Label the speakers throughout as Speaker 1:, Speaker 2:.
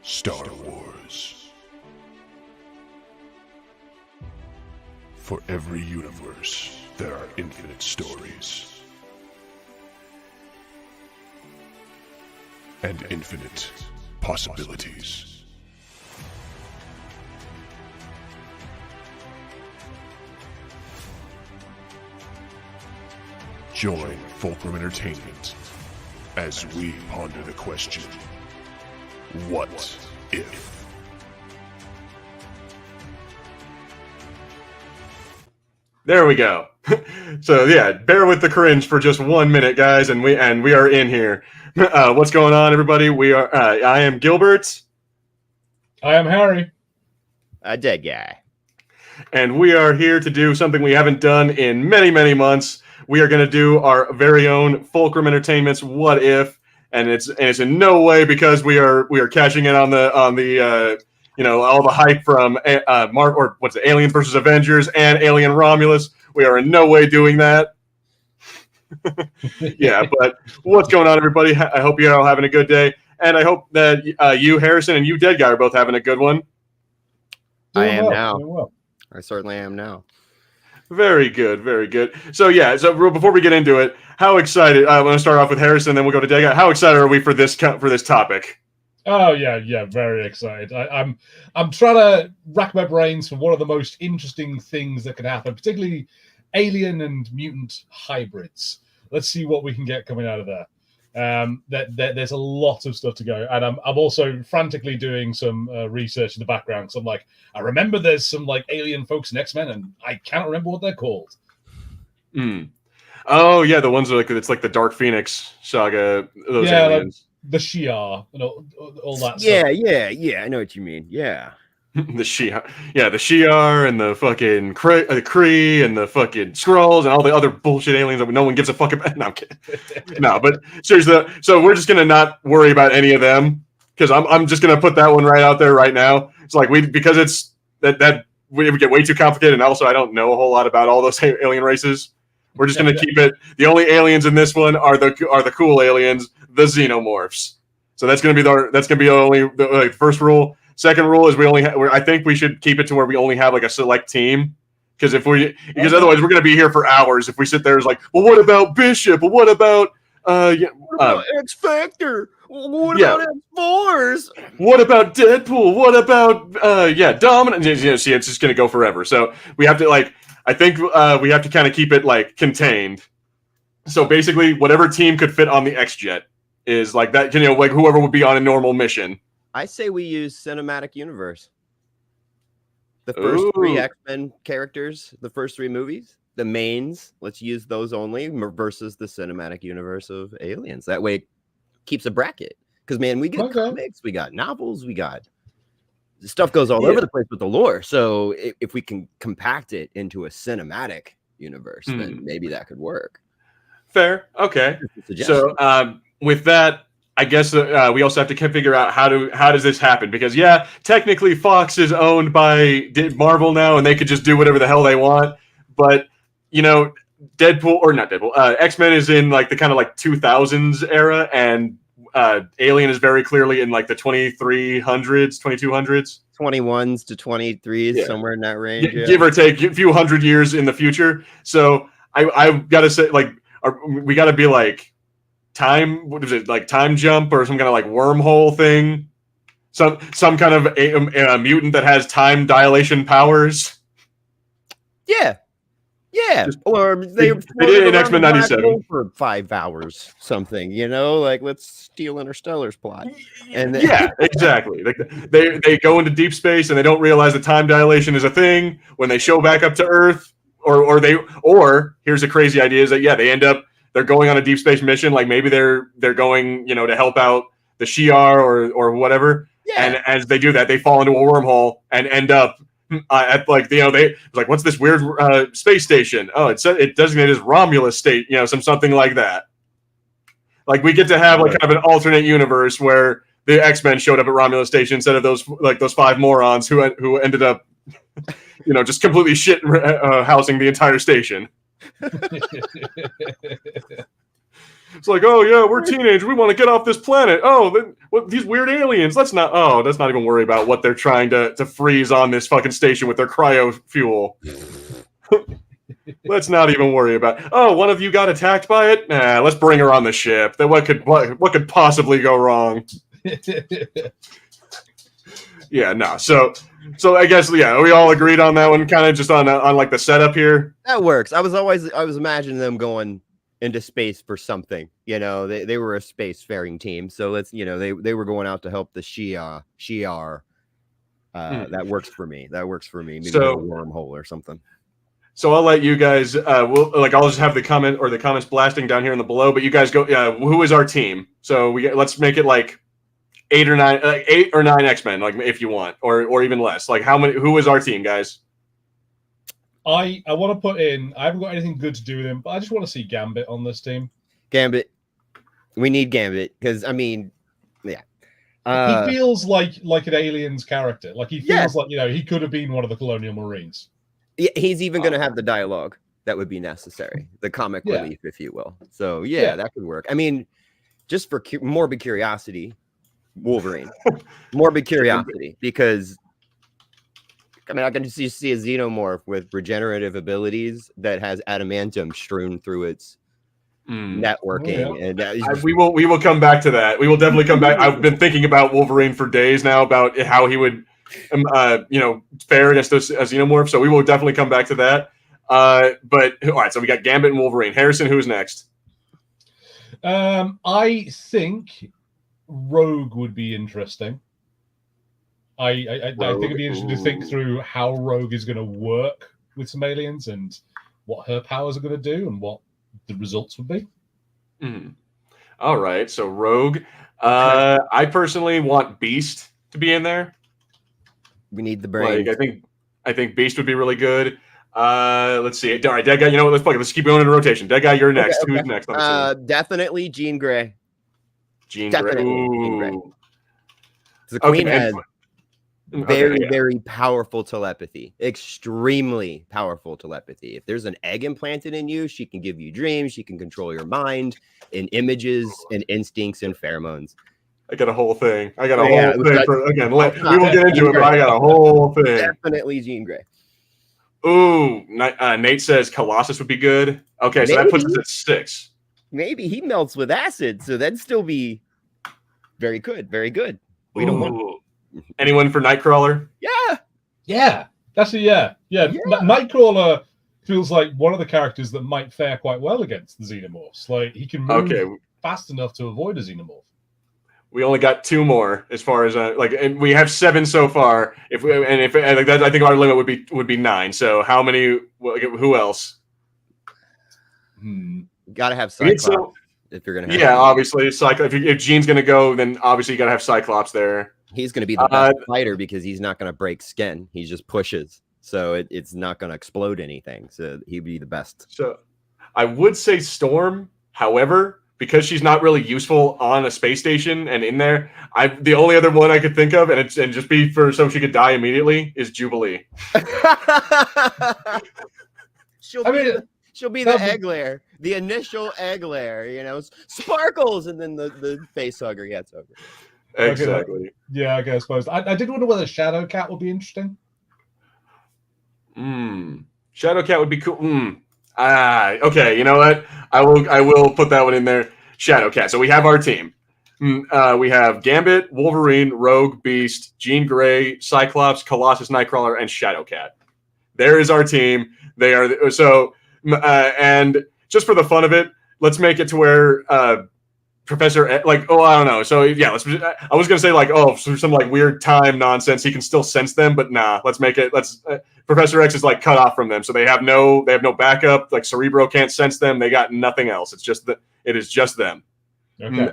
Speaker 1: Star Wars. For every universe, there are infinite stories. And infinite possibilities. Join Fulcrum Entertainment as we ponder the question, what if?
Speaker 2: There we go. So yeah, bear with the cringe for just 1 minute, guys, and we are in here. What's going on, everybody? We are. I am Gilbert.
Speaker 3: I am Harry.
Speaker 4: A dead guy.
Speaker 2: And we are here to do something we haven't done in many, many months. We are going to do our very own Fulcrum Entertainment's What If, and it's in no way because we are cashing in on the all the hype from Aliens versus Avengers and Alien Romulus. We are in no way doing that. Yeah, but what's going on, everybody? I hope you're all having a good day, and I hope that you, Harrison, and you, Dead Guy, are both having a good one.
Speaker 4: I am now. I certainly am now.
Speaker 2: Very good, very good. So yeah, before we get into it, how excited? I want to start off with Harrison, then we'll go to Dead Guy. How excited are we for this topic?
Speaker 3: Oh yeah, very excited. I'm trying to rack my brains for one of the most interesting things that could happen, particularly alien and mutant hybrids. Let's see what we can get coming out of there. There's a lot of stuff to go, and I'm also frantically doing some research in the background. So I'm like, I remember there's some like alien folks in X-Men, and I can't remember what they're called.
Speaker 2: Oh yeah, the ones like it's like the Dark Phoenix saga. Those aliens.
Speaker 3: Like the Shi'ar and all that.
Speaker 4: Yeah. I know what you mean. Yeah.
Speaker 2: The Shi'ar and the fucking Kree and the fucking Skrulls and all the other bullshit aliens that no one gives a fuck about. No, I'm kidding. No, but seriously, so we're just gonna not worry about any of them because I'm just gonna put that one right out there right now. It's like because it's that we get way too complicated, and also I don't know a whole lot about all those alien races. We're just gonna keep it. The only aliens in this one are the cool aliens, the Xenomorphs. So that's gonna be the first rule. Second rule is I think we should keep it to where we only have like a select team, because otherwise we're going to be here for hours if we sit there as like, well, what about Bishop? Well, what about
Speaker 4: X Factor? What about X-Force?
Speaker 2: What about Deadpool? What about Dominant? See, it's just going to go forever. So we have to we have to kind of keep it like contained. So basically, whatever team could fit on the X-Jet is like that. Like whoever would be on a normal mission.
Speaker 4: I say we use cinematic universe. The first three X-Men characters, the first three movies, the mains, let's use those only versus the cinematic universe of aliens. That way it keeps a bracket. Because, man, we got comics, we got novels, stuff goes all over the place with the lore. So if we can compact it into a cinematic universe, then maybe that could work.
Speaker 2: Fair. Okay. So with that, I guess we also have to figure out how does this happen, because technically Fox is owned by Marvel now, and they could just do whatever the hell they want. But X-Men is in like the kind of like 2000s era, and Alien is very clearly in like the 2300s, 2200s,
Speaker 4: 21s to 23s, somewhere in that range,
Speaker 2: give or take a few hundred years in the future. So I've got to say, like, we got to be like. What is it, like time jump or some kind of like wormhole thing? Some kind of a mutant that has time dilation powers.
Speaker 4: Yeah. Or they
Speaker 2: did in X-Men 97
Speaker 4: for 5 hours, something. Like let's steal Interstellar's plot. And then...
Speaker 2: yeah, exactly. Like they go into deep space and they don't realize that time dilation is a thing when they show back up to Earth, or here's a crazy idea is that they end up. They're going on a deep space mission, like maybe they're going, to help out the Shi'ar or whatever. Yeah. And as they do that, they fall into a wormhole and end up at like what's this weird space station? Oh, it designated as Romulus state, something like that. Like we get to have like kind of an alternate universe where the X-Men showed up at Romulus station instead of those 5 morons who ended up, just completely shit housing the entire station. It's like, oh yeah, we're teenagers. We want to get off this planet. Oh, what these weird aliens? Let's not even worry about what they're trying to freeze on this fucking station with their cryo fuel. Let's not even worry about. Oh, one of you got attacked by it. Nah, let's bring her on the ship. Then what could possibly go wrong? Yeah, no. So I guess we all agreed on that one, kind of just on like the setup here.
Speaker 4: That works. I was imagining them going into space for something. You know, they were a spacefaring team, so they were going out to help the Shi'ar. That works for me. Maybe a wormhole or something.
Speaker 2: So I'll let you guys. I'll just have the comments blasting down here in the below. But you guys go. Who is our team? So let's make it like 8 or 9 X-Men, like if you want, or even less. Like who is our team, guys?
Speaker 3: I want to put in. I haven't got anything good to do with him, but I just want to see Gambit on this team.
Speaker 4: Gambit, we need Gambit because yeah.
Speaker 3: He feels like an Aliens character. Like he feels like he could have been one of the Colonial Marines.
Speaker 4: Yeah, he's even going to have the dialogue that would be necessary, the comic relief, if you will. So that could work. I mean, just for morbid curiosity, Wolverine, morbid curiosity, because I can just see a xenomorph with regenerative abilities that has adamantium strewn through its networking, and
Speaker 2: we will come back to that. We will definitely come back. I've been thinking about Wolverine for days now about how he would, fare against a xenomorph. So we will definitely come back to that. But all right, so we got Gambit and Wolverine. Harrison, who's next?
Speaker 3: I think Rogue would be interesting. I think it'd be interesting to think through how Rogue is going to work with some aliens and what her powers are going to do and what the results would be.
Speaker 2: All right, so Rogue. I personally want Beast to be in there.
Speaker 4: We need the brain.
Speaker 2: Like, I think Beast would be really good. Let's see. All right, Dead Guy. You know what? Let's keep going in rotation. Dead Guy, you're next. Okay. Who's next?
Speaker 4: Definitely Jean Grey.
Speaker 2: Jean Grey.
Speaker 4: The Queen has very powerful telepathy. Extremely powerful telepathy. If there's an egg implanted in you, she can give you dreams. She can control your mind and images and instincts and pheromones.
Speaker 2: I got a whole thing. We will get into it, but I got a whole thing.
Speaker 4: Definitely Jean Grey.
Speaker 2: Ooh, Nate says Colossus would be good. Okay, so that puts us at 6.
Speaker 4: Maybe he melts with acid, so that'd still be very good. Very good. We don't want
Speaker 2: anyone for Nightcrawler?
Speaker 3: Yeah. That's Nightcrawler feels like one of the characters that might fare quite well against the Xenomorphs. Like he can move fast enough to avoid a Xenomorph.
Speaker 2: We only got 2 more as far as and we have 7 so far. I think our limit would be 9. So how many? Who else?
Speaker 4: Got to have Cyclops if you're gonna.
Speaker 2: Obviously Cyclops. If Jean's gonna go, then obviously you got to have Cyclops there.
Speaker 4: He's gonna be the best fighter because he's not gonna break skin. He just pushes, so it's not gonna explode anything. So he'd be the best.
Speaker 2: So I would say Storm, however. Because she's not really useful on a space station and in there, the only other one I could think of, and just be so she could die immediately, is Jubilee.
Speaker 4: She'll be the egg layer, the initial egg layer, sparkles, and then the face hugger gets over.
Speaker 2: Exactly.
Speaker 3: I suppose. I did wonder whether Shadowcat would be interesting.
Speaker 2: Shadowcat would be cool. Okay. You know what? I will put that one in there. Shadowcat. So we have our team. We have Gambit, Wolverine, Rogue, Beast, Jean Grey, Cyclops, Colossus, Nightcrawler, and Shadowcat. There is our team. They are so. And just for the fun of it, let's make it to where Professor I don't know. So yeah, I was gonna say some weird time nonsense. He can still sense them, but nah. Let's make it. Professor X is cut off from them, so they have no backup. Like Cerebro can't sense them. They got nothing else. It is just them.
Speaker 3: Okay.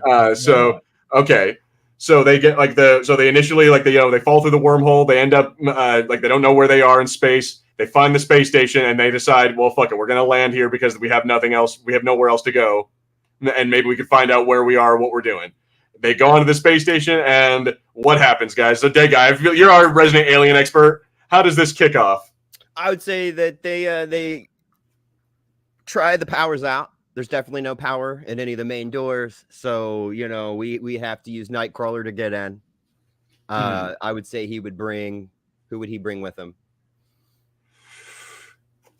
Speaker 2: Okay. So they get they initially they fall through the wormhole. They end up they don't know where they are in space. They find the space station and they decide, well, fuck it, we're gonna land here because we have nothing else. We have nowhere else to go, and maybe we could find out where we are, what we're doing. They go onto the space station, and what happens, guys? So, Dead Guy, you're our resident alien expert. How does this kick off?
Speaker 4: I would say that they try the powers out. There's definitely no power in any of the main doors, so we have to use Nightcrawler to get in. I would say he would bring. Who would he bring with him?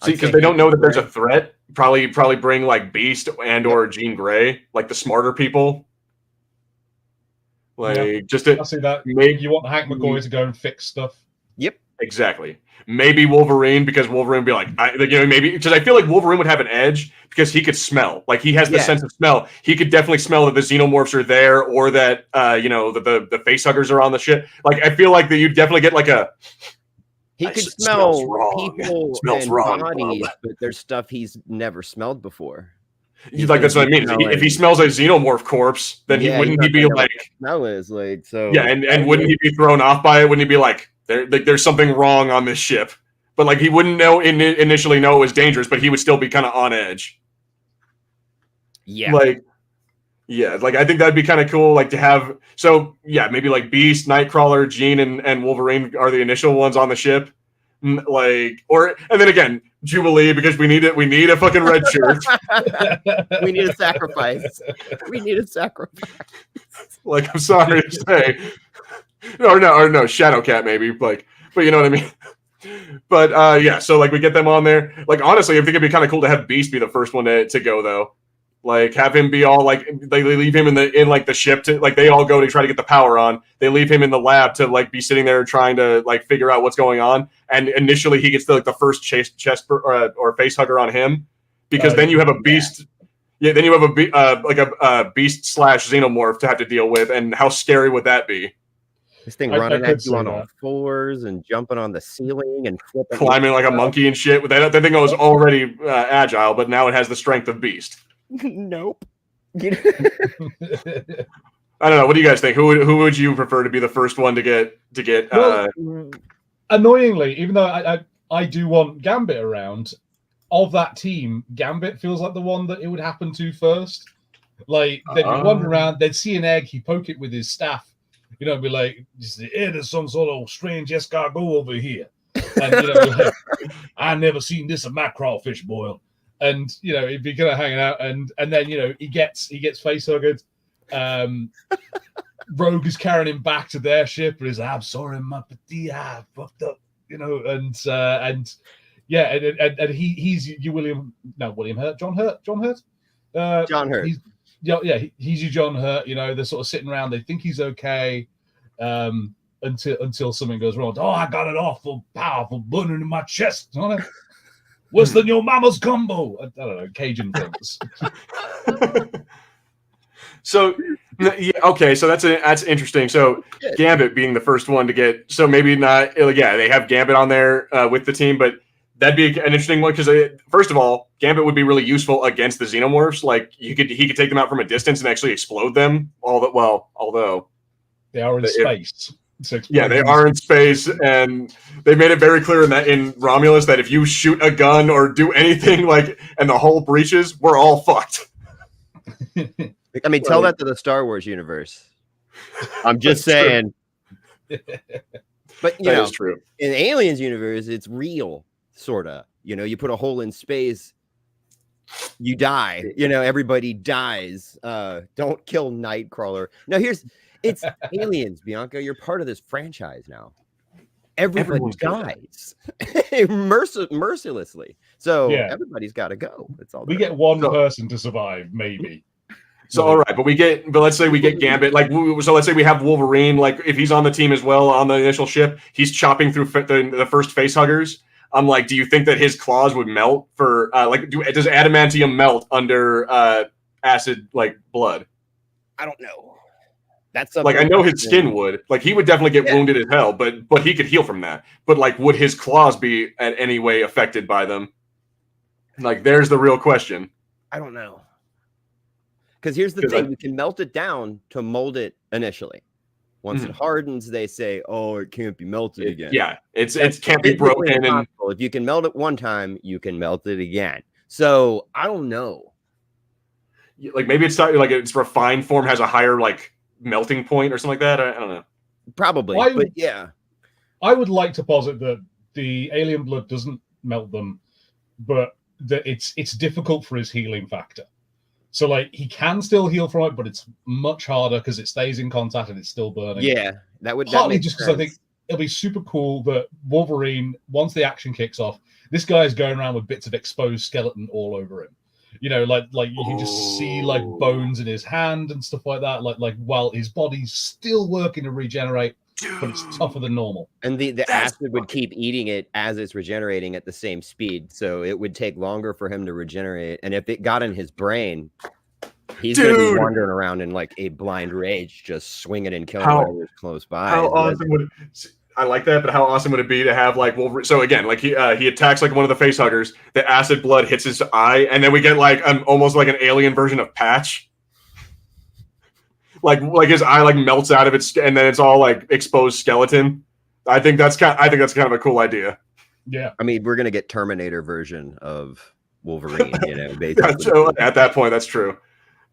Speaker 2: See, because they don't know that there's a threat. Probably bring like Beast or Jean Grey, like the smarter people. Like just to
Speaker 3: I see that.
Speaker 2: maybe
Speaker 3: You want Hank McCoy to go and fix stuff.
Speaker 4: Yep.
Speaker 2: Exactly. Maybe Wolverine, because Wolverine would be like, maybe because I feel like Wolverine would have an edge because he could smell. Like he has the sense of smell. He could definitely smell that the Xenomorphs are there, or that the facehuggers are on the ship. Like I feel like that you'd definitely get like a.
Speaker 4: He could smell people and
Speaker 2: wrong,
Speaker 4: bodies, but there's stuff he's never smelled before.
Speaker 2: Like that's what I mean. If he smells a Xenomorph corpse, then wouldn't he be like
Speaker 4: smell is like so?
Speaker 2: Yeah, and wouldn't he be thrown off by it? Wouldn't he be like there's something wrong on this ship? But like he wouldn't initially know it was dangerous, but he would still be kind of on edge.
Speaker 4: Yeah.
Speaker 2: Like I think that'd be kind of cool, like to have. So yeah, maybe like Beast, Nightcrawler, Jean, and Wolverine are the initial ones on the ship. And then again, Jubilee, because we need it. We need a fucking red shirt.
Speaker 4: We need a sacrifice. We need a sacrifice.
Speaker 2: Like I'm sorry to say, or no, Shadowcat maybe. Like, but you know what I mean. But yeah, so like we get them on there. Like honestly, I think it'd be kind of cool to have Beast be the first one to go though. Like have him be all like they leave him in like the ship to like they all go to try to get the power on. They leave him in the lab to like be sitting there trying to like figure out what's going on. And initially he gets the first chest or face hugger on him, because then you have a Beast. Yeah, then you have a Beast / Xenomorph to have to deal with, and how scary would that be?
Speaker 4: This thing running at you on all fours and jumping on the ceiling and flipping,
Speaker 2: climbing like a monkey and shit. That thing was already agile, but now it has the strength of Beast.
Speaker 4: Nope.
Speaker 2: I don't know. What do you guys think? Who would you prefer to be the first one to get?
Speaker 3: Well, annoyingly, even though I do want Gambit around, of that team, Gambit feels like the one that it would happen to first. Like they'd be wandering around, they'd see an egg, he'd poke it with his staff. Be like, there's some sort of strange escargot over here. And, like, I never seen this in my crawfish boil. And, he'd be kind of hanging out. And then, he gets face hugged. Rogue is carrying him back to their ship. And he's like, I'm sorry, my petit, I fucked up, and yeah. And he's William Hurt, John Hurt?
Speaker 4: John Hurt.
Speaker 3: He's your John Hurt. They're sort of sitting around. They think he's okay until something goes wrong. Oh, I got an awful powerful burning in my chest. Worse than your mama's combo. I don't know, Cajun things.
Speaker 2: So yeah, okay, so that's interesting. So Gambit being the first one to get. So maybe not. Yeah, they have Gambit on there with the team, but. That'd be an interesting one because, first of all, Gambit would be really useful against the Xenomorphs. Like he could take them out from a distance and actually explode them. Although
Speaker 3: they are in space.
Speaker 2: Yeah, they are in space, and they made it very clear in Romulus that if you shoot a gun or do anything and the hull breaches, we're all fucked.
Speaker 4: I mean, tell that to the Star Wars universe. I'm just saying. But
Speaker 2: that is true.
Speaker 4: In Aliens universe, it's real. Sorta, you put a hole in space, you die. Everybody dies. Don't kill Nightcrawler. Now it's Aliens, Bianca. You're part of this franchise now. Everybody dies mercilessly. So everybody's got to go. That's all.
Speaker 3: We get one person to survive, maybe.
Speaker 2: So all right, but let's say we get Gambit. So let's say we have Wolverine. Like if he's on the team as well on the initial ship, he's chopping through the first face huggers. I'm like, do you think that his claws would melt for does adamantium melt under acid blood?
Speaker 4: I don't know. That's
Speaker 2: I know his skin would. He would definitely get wounded as hell, but he could heal from that. But would his claws be in any way affected by them? There's the real question.
Speaker 4: I don't know. Because here's the thing: you can melt it down to mold it initially. Once it hardens, they say, "Oh, it can't be melted again."
Speaker 2: Yeah, it can't be broken. And
Speaker 4: if you can melt it one time, you can melt it again. So I don't know.
Speaker 2: Maybe it's its refined form has a higher melting point or something like that. I don't know.
Speaker 4: Probably, but yeah.
Speaker 3: I would like to posit that the alien blood doesn't melt them, but that it's difficult for his healing factor. So like he can still heal from it, but it's much harder because it stays in contact and it's still burning.
Speaker 4: Yeah, that
Speaker 3: Partly
Speaker 4: make
Speaker 3: just because
Speaker 4: sense.
Speaker 3: I think it'll be super cool that Wolverine, once the action kicks off, this guy is going around with bits of exposed skeleton all over him. You know, like you can just see like bones in his hand and stuff like that. Like while his body's still working to regenerate, but it's tougher than normal.
Speaker 4: And the acid would keep eating it as it's regenerating at the same speed, so it would take longer for him to regenerate. And if it got in his brain, he's going to be wandering around in like a blind rage, just swinging and killing whatever's close by.
Speaker 2: How awesome would it, I like that, but how awesome would it be to have like Wolverine? So again, like he attacks like one of the face huggers, the acid blood hits his eye, and then we get like almost like an alien version of Patch. Like his eye like melts out of its, and then it's all like exposed skeleton. I think that's kind of a cool idea.
Speaker 3: Yeah,
Speaker 4: I mean, we're gonna get Terminator version of Wolverine, you know. Basically.
Speaker 2: Yeah, so at that point, that's true.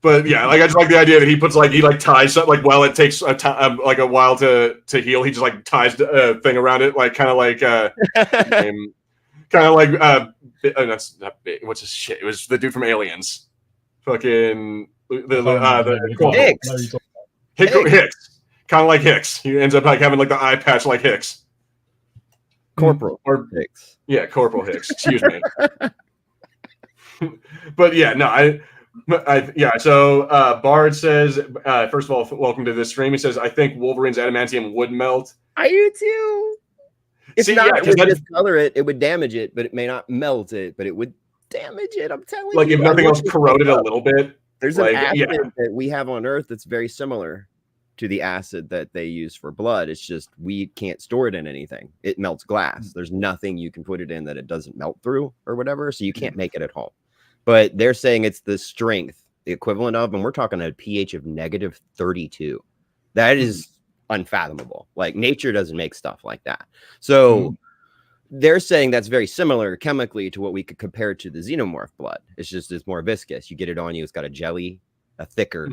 Speaker 2: But yeah, like I just like the idea that he puts he ties something like while it takes like a while to heal, he just like ties a thing around it, like kind of like that's not big. What's his shit? It was the dude from Aliens, fucking Hicks, kind of like Hicks. He ends up like having like the eye patch like Hicks.
Speaker 4: Corporal
Speaker 2: or
Speaker 4: Hicks.
Speaker 2: Yeah, Corporal Hicks. Excuse me. But yeah, no, So Bard says, first of all, welcome to this stream. He says, I think Wolverine's adamantium would melt.
Speaker 4: I do too. If not, it would discolor it. It would damage it, but it may not melt it, but it would damage it. I'm telling you.
Speaker 2: Like if nothing else, corroded a little bit.
Speaker 4: There's an acid that we have on Earth that's very similar to the acid that they use for blood. It's just we can't store it in anything. It melts glass. There's nothing you can put it in that it doesn't melt through or whatever, so you can't make it at home. But they're saying it's the strength, the equivalent of, and we're talking a pH of -32. That is unfathomable. Like nature doesn't make stuff like that. So they're saying that's very similar chemically to what we could compare to the xenomorph blood. It's more viscous. You get it on you, it's got a thicker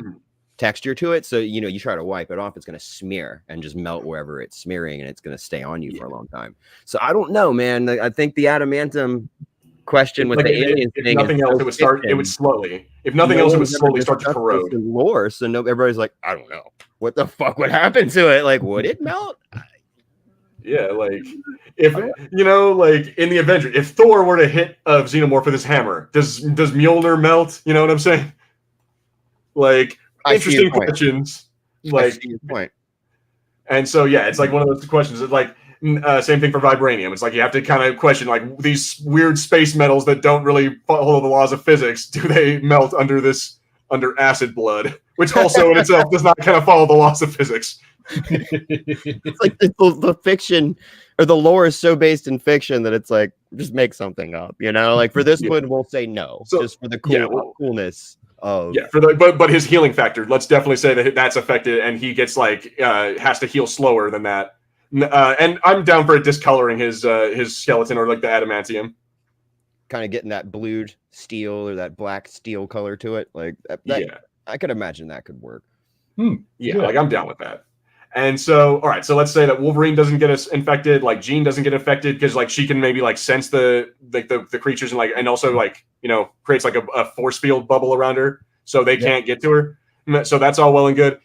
Speaker 4: texture to it. So, you know, you try to wipe it off, it's going to smear and just melt wherever it's smearing, and it's going to stay on you for a long time. So I don't know, man. I think the adamantium question with the alien thing.
Speaker 2: If nothing else, it would slowly. If nothing else, it would slowly start to corrode.
Speaker 4: Lore, so everybody's like, I don't know, what the fuck would happen to it? Like, would it melt?
Speaker 2: Yeah, like if you know, like in the Avengers, if Thor were to hit a xenomorph with his hammer, does Mjolnir melt? You know what I'm saying? Like interesting questions. Like
Speaker 4: point.
Speaker 2: And so yeah, it's like one of those questions. It's like same thing for vibranium. It's like you have to kind of question like these weird space metals that don't really follow the laws of physics. Do they melt under acid blood, which also in itself does not kind of follow the laws of physics?
Speaker 4: It's like the fiction or the lore is so based in fiction that it's like just make something up, you know. Like for this one, we'll say no, so, just for the coolness.
Speaker 2: But his healing factor, let's definitely say that that's affected, and he gets like has to heal slower than that. And I'm down for discoloring his skeleton or like the adamantium,
Speaker 4: kind of getting that blued steel or that black steel color to it. Like that, I could imagine that could work.
Speaker 2: Like I'm down with that. And so, all right, so let's say that Wolverine doesn't get us infected, like Jean doesn't get infected because like she can maybe like sense the creatures and also like, you know, creates like a force field bubble around her so they can't get to her. So that's all well and good.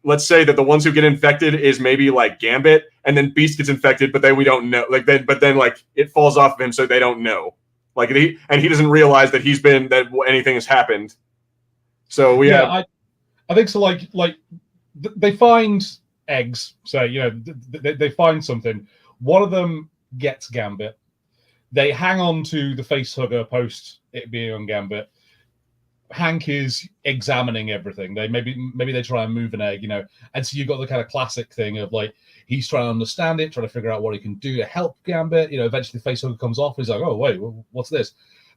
Speaker 2: Let's say that the ones who get infected is maybe like Gambit, and then Beast gets infected, but then we don't know. But then like it falls off of him, so they don't know. Like he doesn't realize that anything has happened. So we have.
Speaker 3: I think so. Like they find eggs. So you know they find something. One of them gets Gambit. They hang on to the face hugger post it being on Gambit. Hank is examining everything. Maybe they try and move an egg, you know, and so you've got the kind of classic thing of like he's trying to understand it, trying to figure out what he can do to help Gambit. You know, eventually the facehugger comes off. He's like, oh wait, what's this?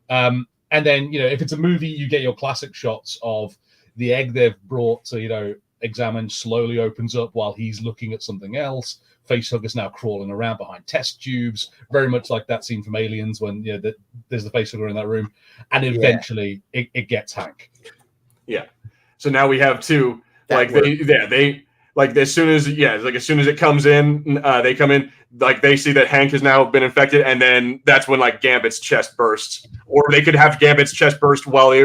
Speaker 3: And then you know, if it's a movie, you get your classic shots of the egg they've brought to examine slowly opens up while he's looking at something else. Facehugger's now crawling around behind test tubes, very much like that scene from Aliens when there's the facehugger in that room, and eventually it gets Hank.
Speaker 2: Yeah. So now we have two. Like they like as soon as it comes in, they come in, like they see that Hank has now been infected, and then that's when like Gambit's chest bursts, or they could have Gambit's chest burst while they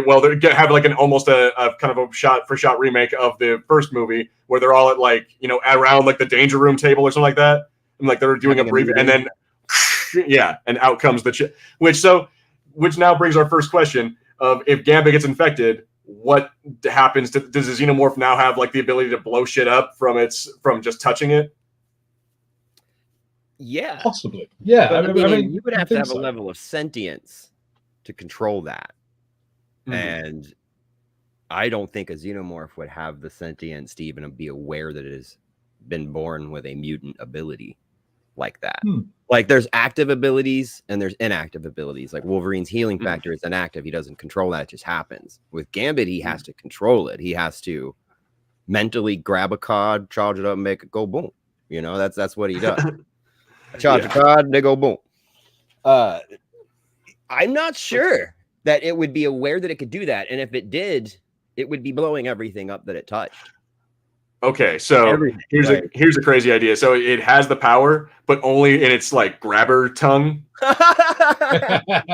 Speaker 2: have like an almost a kind of a shot for shot remake of the first movie where they're all at like around like the danger room table or something like that, and like they're doing a brief, and then and out comes the which now brings our first question of if Gambit gets infected. What happens to does the Xenomorph now have like the ability to blow shit up from just touching it?
Speaker 4: Yeah,
Speaker 3: possibly. Yeah,
Speaker 4: I mean you would have to have a level of sentience to control that, and I don't think a Xenomorph would have the sentience to even be aware that it has been born with a mutant ability like that. Like there's active abilities and there's inactive abilities. Like Wolverine's healing factor is inactive. He doesn't control that. It just happens. With Gambit, he has to control it. He has to mentally grab a card, charge it up, and make it go boom. That's what he does. Charge a card, they go boom. I'm not sure that it would be aware that it could do that. And if it did, it would be blowing everything up that it touched.
Speaker 2: Okay, so here's a crazy idea. So it has the power, but only in its like grabber tongue.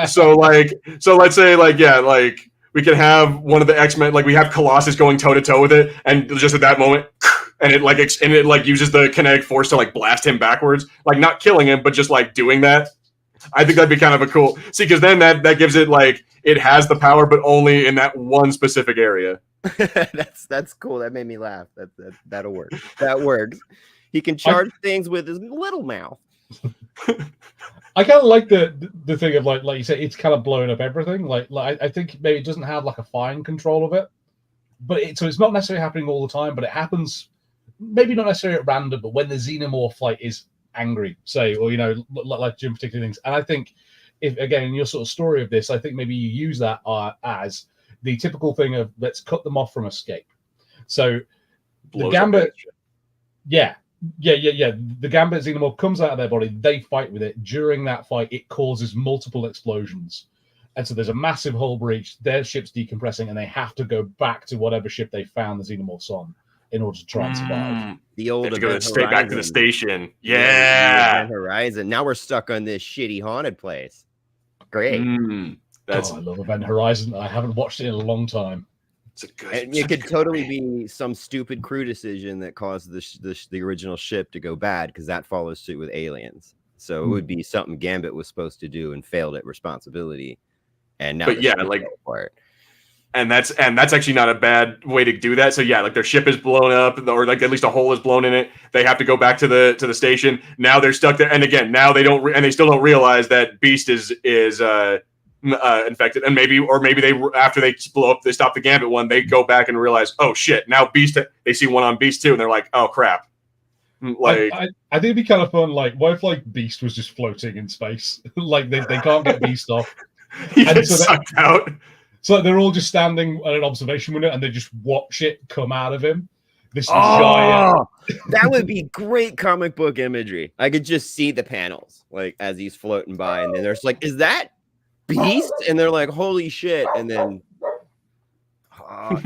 Speaker 2: so let's say we can have one of the X-Men, like we have Colossus going toe to toe with it, and just at that moment, and it uses the kinetic force to like blast him backwards, like not killing him, but just like doing that. I think that'd be kind of a cool because then that gives it like it has the power, but only in that one specific area.
Speaker 4: That's cool. That made me laugh. That'll work. That works. He can charge things with his little mouth.
Speaker 3: I kind of like the thing of like you said, it's kind of blowing up everything. Like I think maybe it doesn't have like a fine control of it, but so it's not necessarily happening all the time, but it happens maybe not necessarily at random, but when the Xenomorph like is angry, say, or like Jim particular things. And I think if again in your sort of story of this, I think maybe you use that as the typical thing of let's cut them off from escape. So the Gambit, the Gambit Xenomorph comes out of their body. They fight with it. During that fight, it causes multiple explosions, and so there's a massive hull breach. Their ship's decompressing, and they have to go back to whatever ship they found the Xenomorphs on in order to try and survive.
Speaker 4: The old
Speaker 2: to go straight back to the station.
Speaker 4: Horizon. Now we're stuck on this shitty haunted place. Great.
Speaker 3: I love Event Horizon. I haven't watched it in a long time.
Speaker 4: It could totally be some stupid crew decision that caused the original ship to go bad because that follows suit with Aliens. So it would be something Gambit was supposed to do and failed at responsibility. And now,
Speaker 2: and that's actually not a bad way to do that. So like their ship is blown up, or like at least a hole is blown in it. They have to go back to the station. Now they're stuck there, and again, now they still don't realize that Beast is infected, and maybe they after they blow up, they stop the Gambit one, they go back and realize, oh shit, now Beast. They see one on Beast too, and they're like, oh crap. Like
Speaker 3: I think it'd be kind of fun. Like, what if like Beast was just floating in space? Like they can't get Beast off.
Speaker 2: And so sucked out.
Speaker 3: So they're all just standing at an observation window and they just watch it come out of him. This giant.
Speaker 4: That would be great comic book imagery. I could just see the panels like as he's floating by, and then there's like, is that Beast? And they're like, holy shit. And then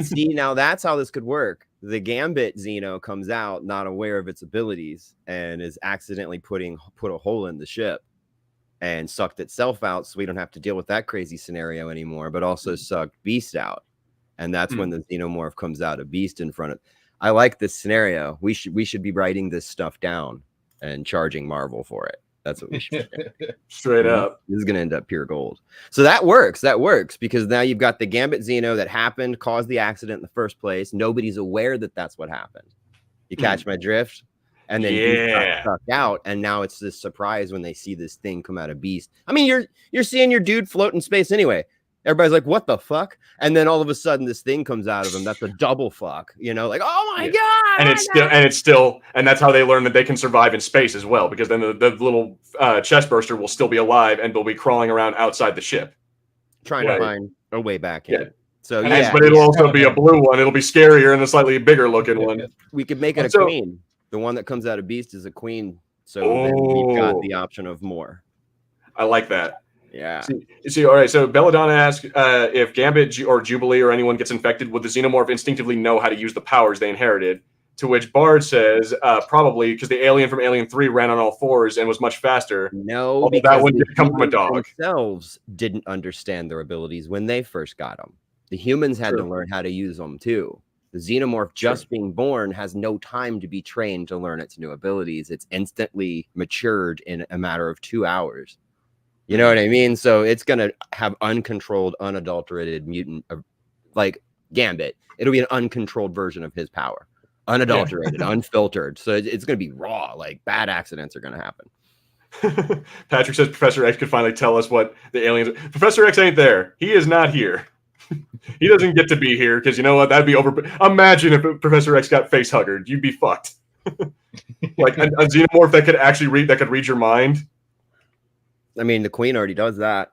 Speaker 4: see, now that's how this could work. The Gambit Xeno comes out not aware of its abilities and is accidentally put a hole in the ship and sucked itself out, so we don't have to deal with that crazy scenario anymore, but also sucked Beast out. And that's when the Xenomorph comes out of Beast in front of. I like this scenario. We should be writing this stuff down and charging Marvel for it. That's what we should do.
Speaker 2: Straight up.
Speaker 4: This is going to end up pure gold. So that works. That works because now you've got the Gambit Xeno that happened, caused the accident in the first place. Nobody's aware that that's what happened. You catch my drift? And then Beast got sucked out, and now it's this surprise when they see this thing come out of Beast. I mean, you're seeing your dude float in space anyway. Everybody's like, what the fuck? And then all of a sudden this thing comes out of him. That's a double fuck, like, oh my God.
Speaker 2: And that's how they learn that they can survive in space as well, because then the little chest burster will still be alive and they'll be crawling around outside the ship.
Speaker 4: Trying to find a way back in. So
Speaker 2: but it'll also be a blue one. It'll be scarier and a slightly bigger looking one.
Speaker 4: We could make it a queen. The one that comes out of Beast is a queen. So then we've got the option of more.
Speaker 2: I like that.
Speaker 4: Yeah.
Speaker 2: See, all right. So Belladonna asks if Gambit or Jubilee or anyone gets infected, would the Xenomorph instinctively know how to use the powers they inherited? To which Bard says, probably because the alien from Alien 3 ran on all fours and was much faster.
Speaker 4: No,
Speaker 2: Although
Speaker 4: because
Speaker 2: that one
Speaker 4: the
Speaker 2: did come from a
Speaker 4: humans
Speaker 2: dog.
Speaker 4: themselves didn't understand their abilities when they first got them. The humans had to
Speaker 2: True.
Speaker 4: learn how to use them too. The xenomorph just being born has no time to be trained to learn its new abilities. It's instantly matured in a matter of 2 hours. You know what I mean? So it's going to have uncontrolled, unadulterated mutant, like Gambit. It'll be an uncontrolled version of his power. Unadulterated, unfiltered. So it's going to be raw. Like bad accidents are going to happen.
Speaker 2: Patrick says Professor X could finally tell us what the aliens. Professor X ain't there. He is not here. He doesn't get to be here because you know what? That'd be over. Imagine if Professor X got face huggered. You'd be fucked. Like a xenomorph that could actually read your mind.
Speaker 4: I mean, the Queen already does that.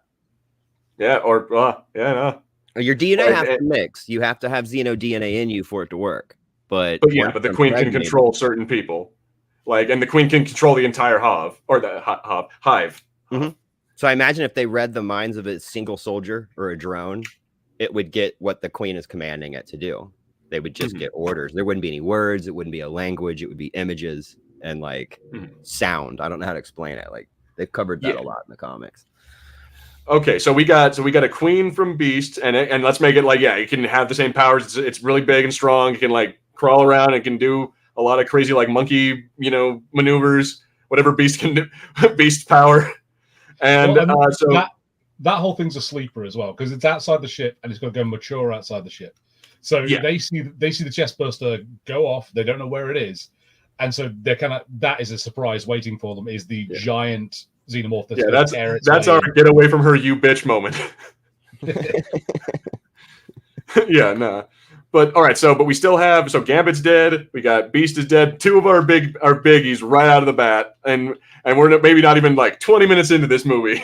Speaker 2: Yeah, or no.
Speaker 4: Your DNA has to mix. You have to have xeno DNA in you for it to work. But
Speaker 2: the Queen can control certain people, and the Queen can control the entire hive or the hive.
Speaker 4: Mm-hmm. So I imagine if they read the minds of a single soldier or a drone, it would get what the Queen is commanding it to do. They would just get orders. There wouldn't be any words. It wouldn't be a language. It would be images and sound. I don't know how to explain it. Like they've covered that a lot in the comics.
Speaker 2: Okay, so we got a Queen from Beast, and let's make it it can have the same powers. It's really big and strong. It can crawl around. It can do a lot of crazy monkey maneuvers. Whatever Beast can do, Beast power. And
Speaker 3: that whole thing's a sleeper as well because it's outside the ship and it's going to go mature outside the ship. So they see the chest burster go off. They don't know where it is, and so they're that is a surprise waiting for them. Is the giant xenomorph that's our
Speaker 2: get away from her, you bitch moment. But all right, but we still have Gambit's dead. We got Beast is dead. Two of our biggies right out of the bat, and we're maybe not even 20 minutes into this movie.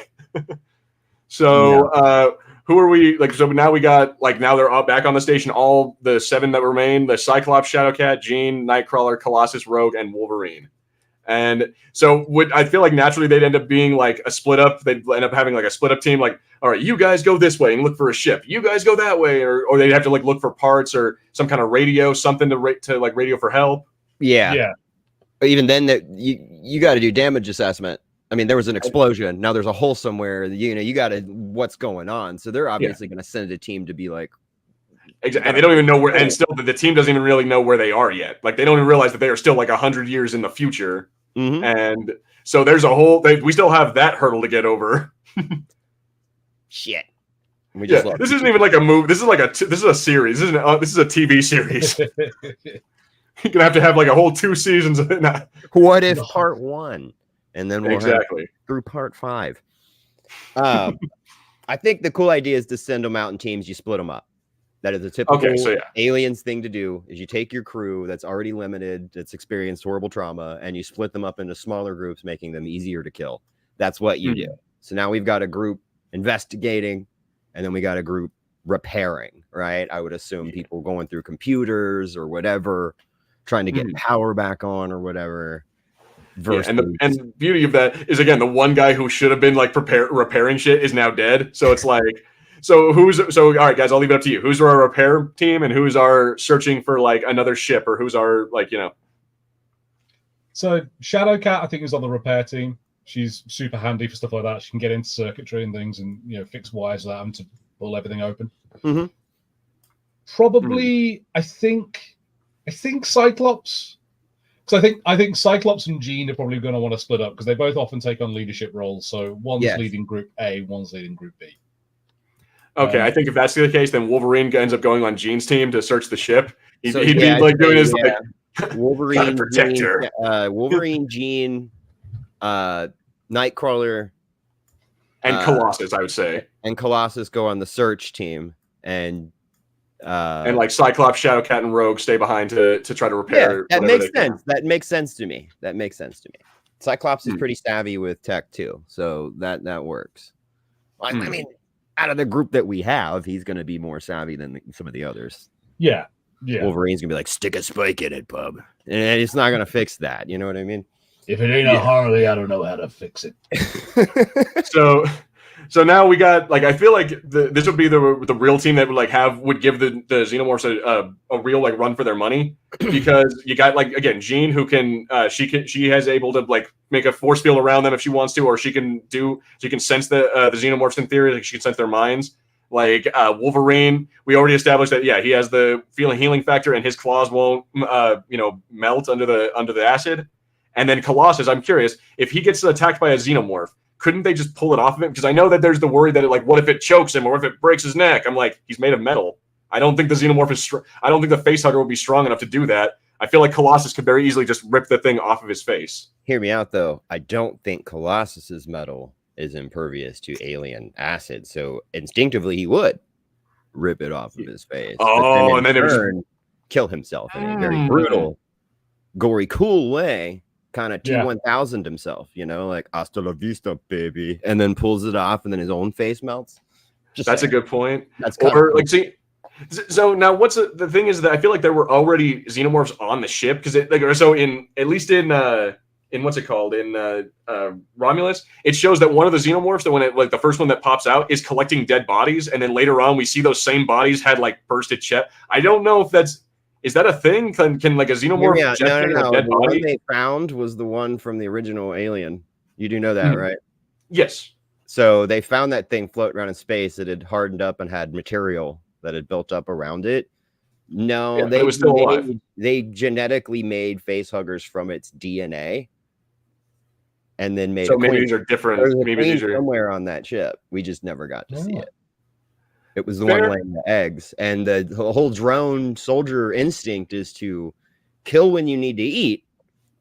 Speaker 2: Who are we So now we got now they're all back on the station. All the 7 that remain: the Cyclops, Shadowcat, Jean, Nightcrawler, Colossus, Rogue, and Wolverine. And so I feel naturally they'd end up being a split up. They'd end up having a split up team. All right, you guys go this way and look for a ship. You guys go that way, or they'd have to look for parts or some kind of radio, something to radio for help.
Speaker 4: Yeah. But even then, that you got to do damage assessment. I mean, there was an explosion. Now there's a hole somewhere. You got to what's going on. So they're obviously going to send a team to be
Speaker 2: exactly. And they don't even know where. And still, the team doesn't even really know where they are yet. They don't even realize that they are still 100 years in the future. Mm-hmm. And so there's a whole. We still have that hurdle to get over.
Speaker 4: Shit.
Speaker 2: This isn't even a movie. This is this is a series. This is a TV series. You're gonna have to have a whole 2 seasons of it.
Speaker 4: What if part 1, and then we'll
Speaker 2: exactly
Speaker 4: through part 5. I think the cool idea is to send them out in teams. You split them up. That is a typical aliens thing to do. Is you take your crew that's already limited, that's experienced horrible trauma, and you split them up into smaller groups, making them easier to kill. That's what you do. So now we've got a group investigating, and then we got a group repairing, right? I would assume people going through computers or whatever, trying to get power back on or whatever.
Speaker 2: And the beauty of that is, again, the one guy who should have been repairing shit is now dead. So it's all right, guys, I'll leave it up to you. Who's our repair team and who's our searching for another ship, or who's our
Speaker 3: So Shadowcat, I think, is on the repair team. She's super handy for stuff like that. She can get into circuitry and things and fix wires without having to pull everything open.
Speaker 4: Mm-hmm.
Speaker 3: Probably, I think Cyclops. Because I think Cyclops and Jean are probably going to want to split up because they both often take on leadership roles. So one's leading Group A, one's leading Group B.
Speaker 2: Okay, I think if that's the case, then Wolverine ends up going on Jean's team to search the ship. He'd be doing his
Speaker 4: Wolverine,
Speaker 2: protect her.
Speaker 4: Wolverine, Jean, Nightcrawler,
Speaker 2: and Colossus, I would say,
Speaker 4: and Colossus go on the search team, and
Speaker 2: Cyclops, Shadowcat, and Rogue stay behind to try to repair.
Speaker 4: Yeah, that makes sense. That makes sense to me. Cyclops is pretty savvy with tech too, so that works. I mean, out of the group that we have, he's going to be more savvy than some of the others.
Speaker 3: Yeah.
Speaker 4: Wolverine's gonna be stick a spike in it, bub, and it's not gonna fix that. You know what I mean?
Speaker 3: If it ain't a Harley, I don't know how to fix it.
Speaker 2: So now we got like I feel like this would be the real team that would like would give the Xenomorphs a real like run for their money, because you got like again Jean, who can she has able to like make a force field around them if she wants to, or she can sense the Xenomorphs in theory, like she can sense their minds. Like Wolverine, we already established that he has the healing factor and his claws won't melt under the acid. And then Colossus, I'm curious if he gets attacked by a Xenomorph, couldn't they just pull it off of him? Because I know that there's the worry that what if it chokes him or if it breaks his neck? I'm like, he's made of metal. I don't think the Xenomorph is I don't think the facehugger would be strong enough to do that. I feel like Colossus could very easily just rip the thing off of his face.
Speaker 4: Hear me out, though. I don't think Colossus's metal is impervious to alien acid, so instinctively he would rip it off of his face.
Speaker 2: Oh, and then it was
Speaker 4: kill himself in a very brutal, gory, cool way. Kind of T-1000 himself, like hasta la vista, baby, and then pulls it off, and then his own face melts.
Speaker 2: That's a good point.
Speaker 4: That's
Speaker 2: or like see. So now, what's the thing is that I feel like there were already Xenomorphs on the ship because in what's it called in Romulus, it shows that one of the Xenomorphs that when the first one that pops out is collecting dead bodies, and then later on we see those same bodies had like bursted chest. I don't know if is that a thing? Can like a Xenomorph?
Speaker 4: No. The one they found was the one from the original Alien. You do know that, right?
Speaker 2: Yes.
Speaker 4: So they found that thing floating around in space. It had hardened up and had material that had built up around it. No,
Speaker 2: it was still alive.
Speaker 4: They genetically made facehuggers from its DNA, and then made.
Speaker 2: So maybe these are different. Maybe these are
Speaker 4: somewhere on that ship. We just never got to see it. It was the one laying the eggs, and the whole drone soldier instinct is to kill when you need to eat.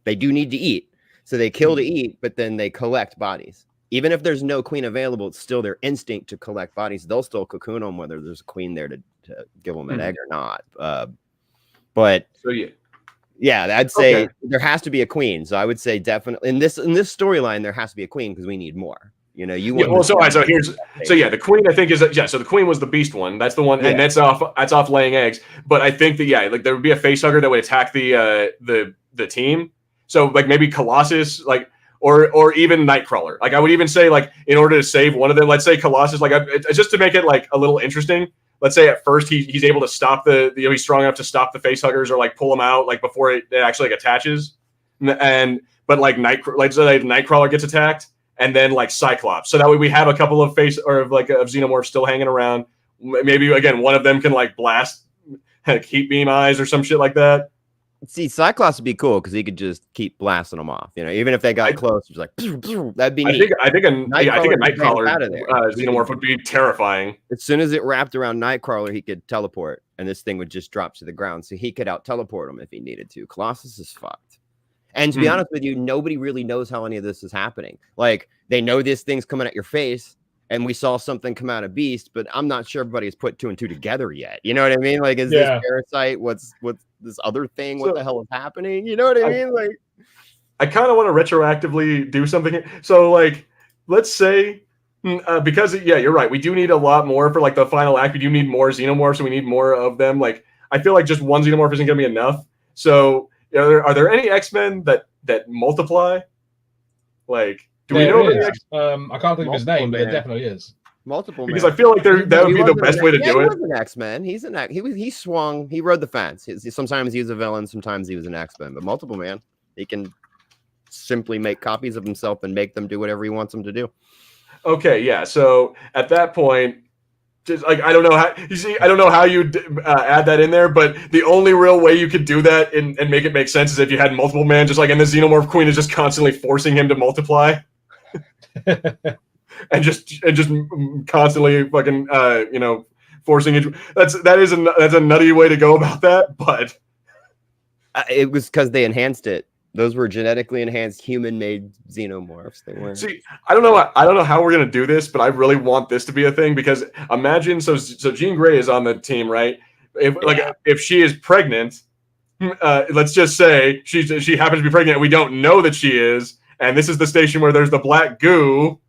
Speaker 4: They do need to eat, so they kill to eat, but then they collect bodies. Even if there's no queen available, it's still their instinct to collect bodies. They'll still cocoon them whether there's a queen there to give them an egg or not. But
Speaker 2: so
Speaker 4: I'd say there has to be a queen. So I would say definitely in this storyline there has to be a queen because we need more.
Speaker 2: The queen I think is so the queen was the beast one. That's the one, and that's off laying eggs. But I think that there would be a facehugger that would attack the team. So like maybe Colossus, like or even Nightcrawler. Like I would even say like in order to save one of them, let's say Colossus, like just to make it like a little interesting. Let's say at first he's able to stop he's strong enough to stop the facehuggers or like pull them out like before it actually like attaches. But like Nightcrawler gets attacked. And then like Cyclops, so that way we have a couple of Xenomorphs still hanging around. Maybe again one of them can like blast heat beam eyes or some shit like that.
Speaker 4: See, Cyclops would be cool because he could just keep blasting them off. Even if they got close, it's like that'd be neat.
Speaker 2: I think a Nightcrawler Xenomorph would be terrifying.
Speaker 4: As soon as it wrapped around Nightcrawler, he could teleport, and this thing would just drop to the ground. So he could out teleport him if he needed to. Colossus is fucked. And to be honest with you, nobody really knows how any of this is happening. Like, they know this thing's coming at your face, and we saw something come out of Beast, but I'm not sure everybody has put 2 and 2 together yet. You know what I mean? Like, is this Parasite? What's this other thing? What the hell is happening? You know what I mean? Like,
Speaker 2: I kind of want to retroactively do something. So, like, let's say, because, you're right. We do need a lot more for, like, the final act. We do need more Xenomorphs, and we need more of them. Like, I feel like just one Xenomorph isn't going to be enough. So, are there any X-Men that multiply? Like, do we know?
Speaker 3: I can't think of his name, but there definitely is.
Speaker 4: Multiple
Speaker 2: because I feel like that would be the best way to do it.
Speaker 4: He was an X-Men. He swung. He rode the fence. Sometimes he was a villain. Sometimes he was an X-Men. But multiple man, he can simply make copies of himself and make them do whatever he wants them to do.
Speaker 2: Okay, yeah. So at that point, just like I don't know how you add that in there, but the only real way you could do that and make it make sense is if you had multiple man, just like, and the Xenomorph Queen is just constantly forcing him to multiply, and just constantly fucking forcing it. That's a nutty way to go about that, but
Speaker 4: it was because they enhanced it. Those were genetically enhanced human-made Xenomorphs. They weren't.
Speaker 2: See, I don't know how we're gonna do this, but I really want this to be a thing because imagine so Jean Grey is on the team, right? If she is pregnant, let's just say she happens to be pregnant, and we don't know that she is, and this is the station where there's the black goo.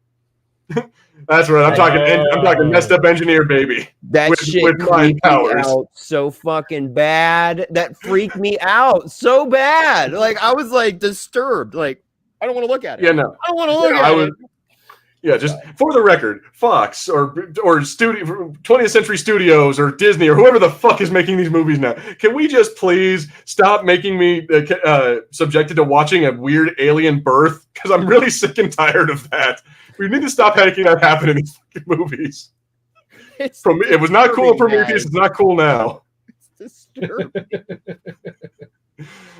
Speaker 2: That's right. I'm talking messed up engineer baby.
Speaker 4: That shit freaked me out so fucking bad. That freaked me out so bad. Like I was like disturbed. Like I don't want to look at it.
Speaker 2: Yeah, no.
Speaker 4: I don't want to look at it.
Speaker 2: Yeah, just for the record, Fox or studio 20th Century Studios or Disney or whoever the fuck is making these movies now. Can we just please stop making me subjected to watching a weird alien birth? Because I'm really sick and tired of that. We need to stop making that happen in these movies. It was not cool in Prometheus. It's not cool now.
Speaker 4: It's disturbing.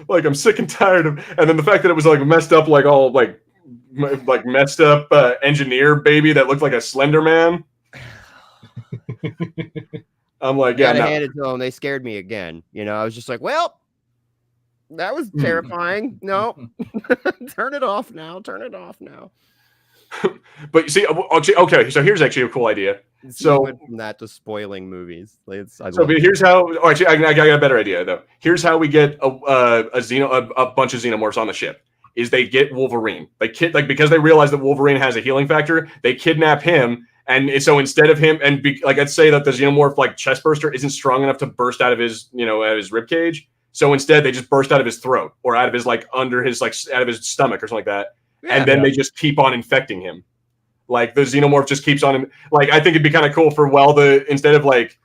Speaker 2: Like I'm sick and tired of, and then the fact that it was like messed up, like all like messed up engineer baby that looked like a Slender Man. I'm like, yeah,
Speaker 4: gotta hand it to them. They scared me again. You know, I was just like, well, that was terrifying. No, turn it off now. Turn it off now.
Speaker 2: But you see, okay, so here's actually a cool idea. So
Speaker 4: went from that to spoiling movies. But
Speaker 2: here's how. Oh, actually, I got a better idea though. Here's how we get a bunch of xenomorphs on the ship. Is they get Wolverine. Because they realize that Wolverine has a healing factor. They kidnap him, and so instead of him, let's say that the xenomorph like chest burster isn't strong enough to burst out of his out of his rib cage. So instead, they just burst out of his throat or out of his under his out of his stomach or something like that. Yeah, and then they just keep on infecting him. Like the xenomorph just keeps on. Like I think it'd be kind of cool for instead of like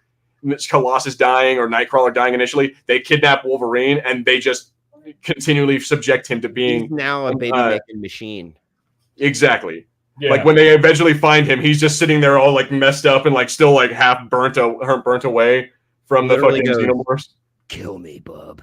Speaker 2: Colossus dying or Nightcrawler dying initially, they kidnap Wolverine and they just continually subject him to being.
Speaker 4: He's now a baby making machine.
Speaker 2: Exactly. Yeah. Like when they eventually find him, he's just sitting there all like messed up and like still like half burnt away from the fucking xenomorphs.
Speaker 4: Kill me, bub.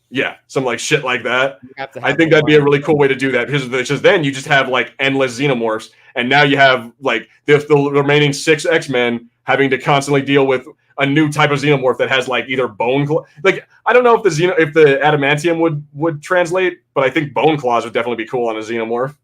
Speaker 2: Yeah, some like shit like that. I think that'd be a really cool way to do that because then you just have like endless xenomorphs, and now you have like the remaining 6 X-Men having to constantly deal with a new type of xenomorph that has like either bone like I don't know if the adamantium would translate, but I think bone claws would definitely be cool on a xenomorph.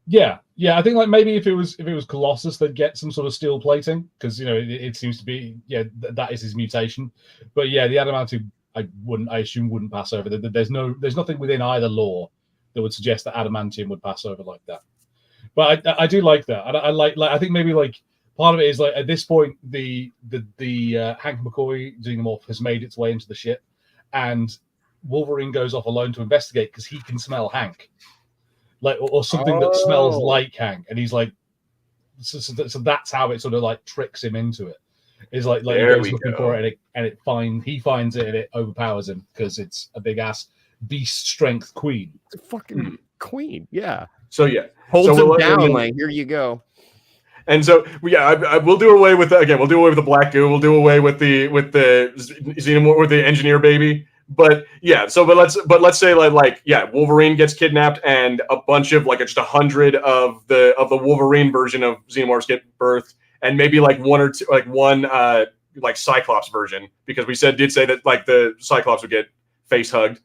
Speaker 3: Yeah, I think like maybe if it was Colossus, they'd get some sort of steel plating because it seems to be that is his mutation. But yeah, the adamantium I assume wouldn't pass over. There's nothing within either lore that would suggest that adamantium would pass over like that. But I do like that. I like I think maybe like part of it is like at this point the Hank McCoy xenomorph has made its way into the ship, and Wolverine goes off alone to investigate because he can smell Hank, like or something that smells like Hank, and he's like, so that's how it sort of like tricks him into it. Is like he goes looking for it and he finds it and it overpowers him because it's a big ass beast strength queen.
Speaker 4: It's a fucking queen, yeah.
Speaker 2: So yeah,
Speaker 4: holds him down like here you go.
Speaker 2: And so we'll do away with We'll do away with the black goo. We'll do away with the xenomorph with the engineer baby. But yeah, let's say Wolverine gets kidnapped and a bunch of just 100 of the Wolverine version of xenomorphs get birthed. And maybe like one or two, like one Cyclops version, because we did say that like the Cyclops would get face hugged.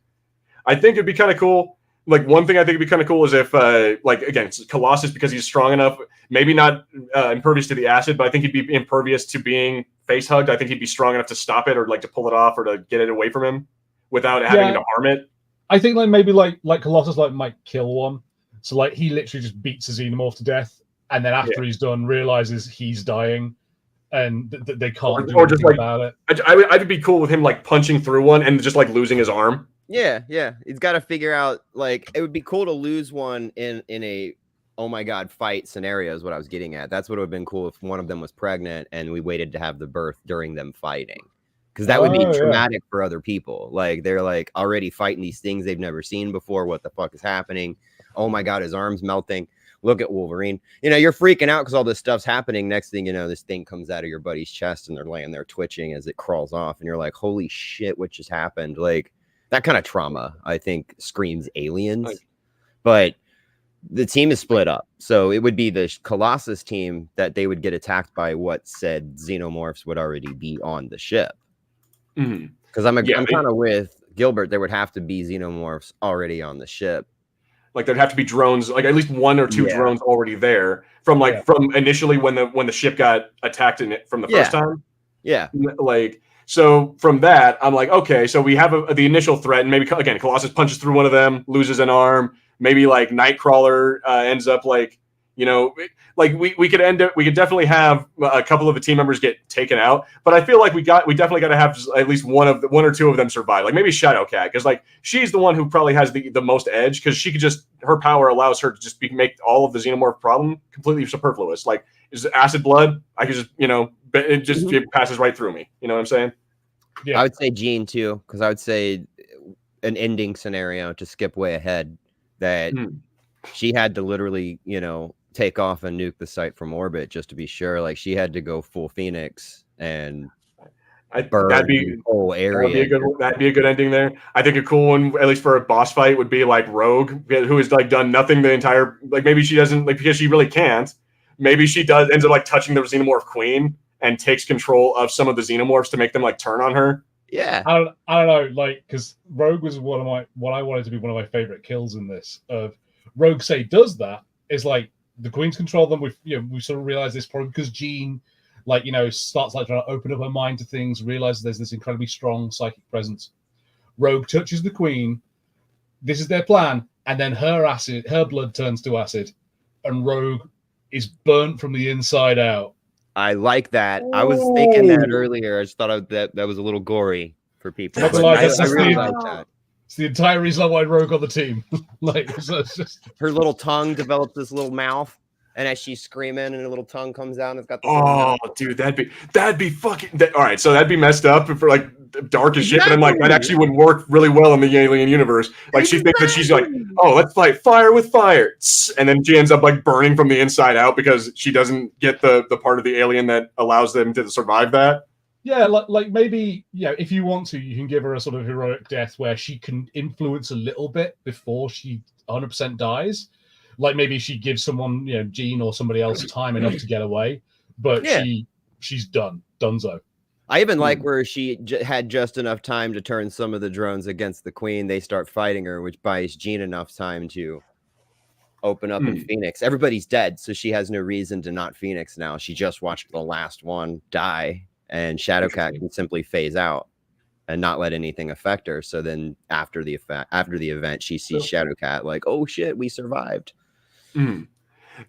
Speaker 2: I think it'd be kind of cool. Like one thing I think would be kind of cool is if again Colossus, because he's strong enough, maybe not impervious to the acid, but I think he'd be impervious to being face hugged. I think he'd be strong enough to stop it or like to pull it off or to get it away from him without having to harm it.
Speaker 3: I think like maybe like Colossus might kill one. So like he literally just beats a xenomorph to death. And then after he's done, realizes he's dying, and they can't do anything about it.
Speaker 2: I'd be cool with him like punching through one and just like losing his arm.
Speaker 4: Yeah. He's got to figure out like it would be cool to lose one in a oh my god fight scenario is what I was getting at. That's what would have been cool if one of them was pregnant and we waited to have the birth during them fighting, because that would be traumatic for other people. Like they're like already fighting these things they've never seen before. What the fuck is happening? Oh my god, his arm's melting. Look at Wolverine. You're freaking out because all this stuff's happening. Next thing you know, this thing comes out of your buddy's chest and they're laying there twitching as it crawls off. And you're like, holy shit, what just happened? Like that kind of trauma, I think, screams aliens. But the team is split up. So it would be the Colossus team that they would get attacked by what said xenomorphs would already be on the ship. Because I'm kind of with Gilbert. There would have to be xenomorphs already on the ship.
Speaker 2: Like there'd have to be drones, like at least 1 or 2 drones already there from from initially when the ship got attacked from the first time. Yeah. Like so from that, I'm like, okay, so we have the initial threat, and maybe again Colossus punches through one of them, loses an arm. Maybe like Nightcrawler ends up like You know, like we could we could definitely have a couple of the team members get taken out, but I feel like we definitely got to have at least one or two of them survive. Like maybe Shadowcat, because like she's the one who probably has the most edge, because she could just, her power allows her to just make all of the Xenomorph problem completely superfluous. Like is acid blood, I could just it just it passes right through me. You know what I'm saying?
Speaker 4: Yeah. I would say Jean too, because I would say an ending scenario to skip way ahead that she had to literally, take off and nuke the site from orbit just to be sure. Like she had to go full Phoenix and burn the whole area.
Speaker 2: That'd be a good ending there. I think a cool one, at least for a boss fight, would be like Rogue, who has like done nothing the entire, like maybe she doesn't, like because she really can't. Maybe she ends up like touching the Xenomorph Queen and takes control of some of the Xenomorphs to make them like turn on her.
Speaker 4: Yeah,
Speaker 3: I don't know, like because Rogue was what I wanted to be one of my favorite kills in this. Rogue does that is like the Queen's control them. We sort of realize this probably because Jean, starts like trying to open up her mind to things, realizes there's this incredibly strong psychic presence. Rogue touches the Queen. This is their plan, and then her blood turns to acid, and Rogue is burnt from the inside out.
Speaker 4: I like that. I was thinking that earlier. I just thought that was a little gory for people.
Speaker 3: I really like that. It's the entire reason I wanted Rogue on the team. So it's just
Speaker 4: her little tongue develops this little mouth, and as she's screaming, and her little tongue comes out, and it's got the
Speaker 2: dude, that'd be fucking. All right, so that'd be messed up for like dark as shit. But I'm like, that actually would work really well in the alien universe. Like she thinks that she's like, oh, let's fight fire with fire, and then she ends up like burning from the inside out because she doesn't get the part of the alien that allows them to survive that.
Speaker 3: Yeah, like maybe, if you want to, you can give her a sort of heroic death where she can influence a little bit before she 100% dies. Like maybe she gives someone, Jean or somebody else time enough to get away, but she's donezo.
Speaker 4: I even like where she had just enough time to turn some of the drones against the Queen. They start fighting her, which buys Jean enough time to open up in Phoenix. Everybody's dead, so she has no reason to not Phoenix now. She just watched the last one die. And Shadowcat can simply phase out and not let anything affect her. So then after the event, she sees Shadowcat like, oh shit, we survived.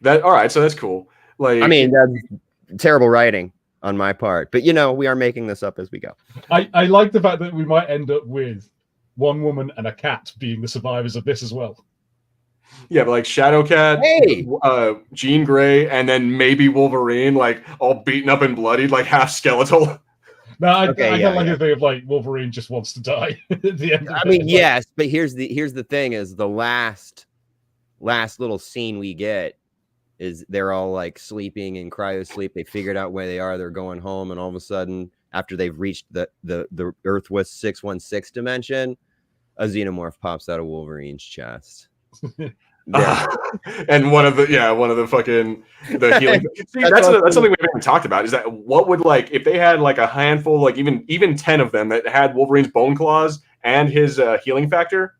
Speaker 2: That all right, so that's cool. Like,
Speaker 4: I mean, that's terrible writing on my part, but we are making this up as we go.
Speaker 3: I like the fact that we might end up with one woman and a cat being the survivors of this as well.
Speaker 2: Yeah, but like Shadowcat, Jean Grey, and then maybe Wolverine, like all beaten up and bloodied, like half skeletal.
Speaker 3: No, I don't like the thing of like Wolverine just wants to die at the end.
Speaker 4: I mean, yes, but here's the thing: is the last little scene we get is they're all like sleeping in cryo sleep. They figured out where they are. They're going home, and all of a sudden, after they've reached the Earth with 616 dimension, a Xenomorph pops out of Wolverine's chest.
Speaker 2: And one of the fucking the healing. See, that's something we haven't talked about. Is that what would, like, if they had like a handful, like even 10 of them that had Wolverine's bone claws and his healing factor?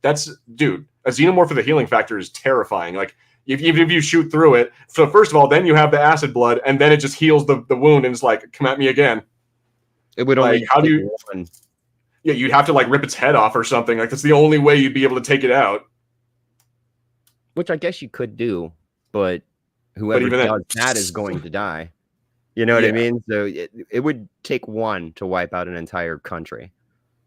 Speaker 2: That's, dude, a Xenomorph with a healing factor is terrifying. Like even if you shoot through it, so first of all, then you have the acid blood, and then it just heals the wound, and it's like, come at me again.
Speaker 4: It would only,
Speaker 2: like, how do you? Yeah, you'd have to like rip its head off or something. Like that's the only way you'd be able to take it out.
Speaker 4: Which I guess you could do, but whoever does that is going to die. You know what I mean? So it would take one to wipe out an entire country.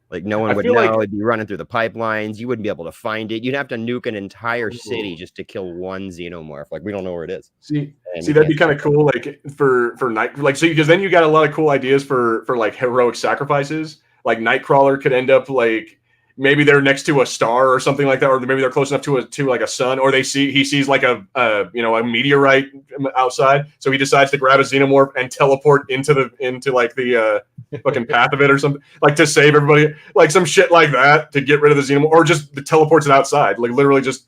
Speaker 4: Like no one would know. Like, it'd be running through the pipelines. You wouldn't be able to find it. You'd have to nuke an entire city just to kill one Xenomorph. Like we don't know where it is.
Speaker 2: See, that'd be kind of cool. Like for night, like so because then you got a lot of cool ideas for like heroic sacrifices. Like Nightcrawler could end up like. Maybe they're next to a star or something like that, or maybe they're close enough to like a sun, or he sees like a meteorite outside, so he decides to grab a Xenomorph and teleport into the fucking path of it or something, like to save everybody, like some shit like that to get rid of the Xenomorph, or just teleports it outside, like literally just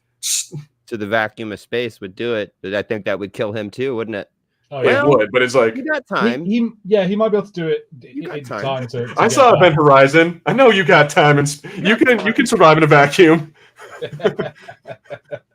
Speaker 4: to the vacuum of space would do it. But I think that would kill him too, wouldn't it?
Speaker 3: Oh,
Speaker 2: yeah. It would, but it's like
Speaker 4: you got time.
Speaker 3: He might be able to do it in time to
Speaker 2: I saw Event Horizon. I know you got time, and you can survive in a vacuum.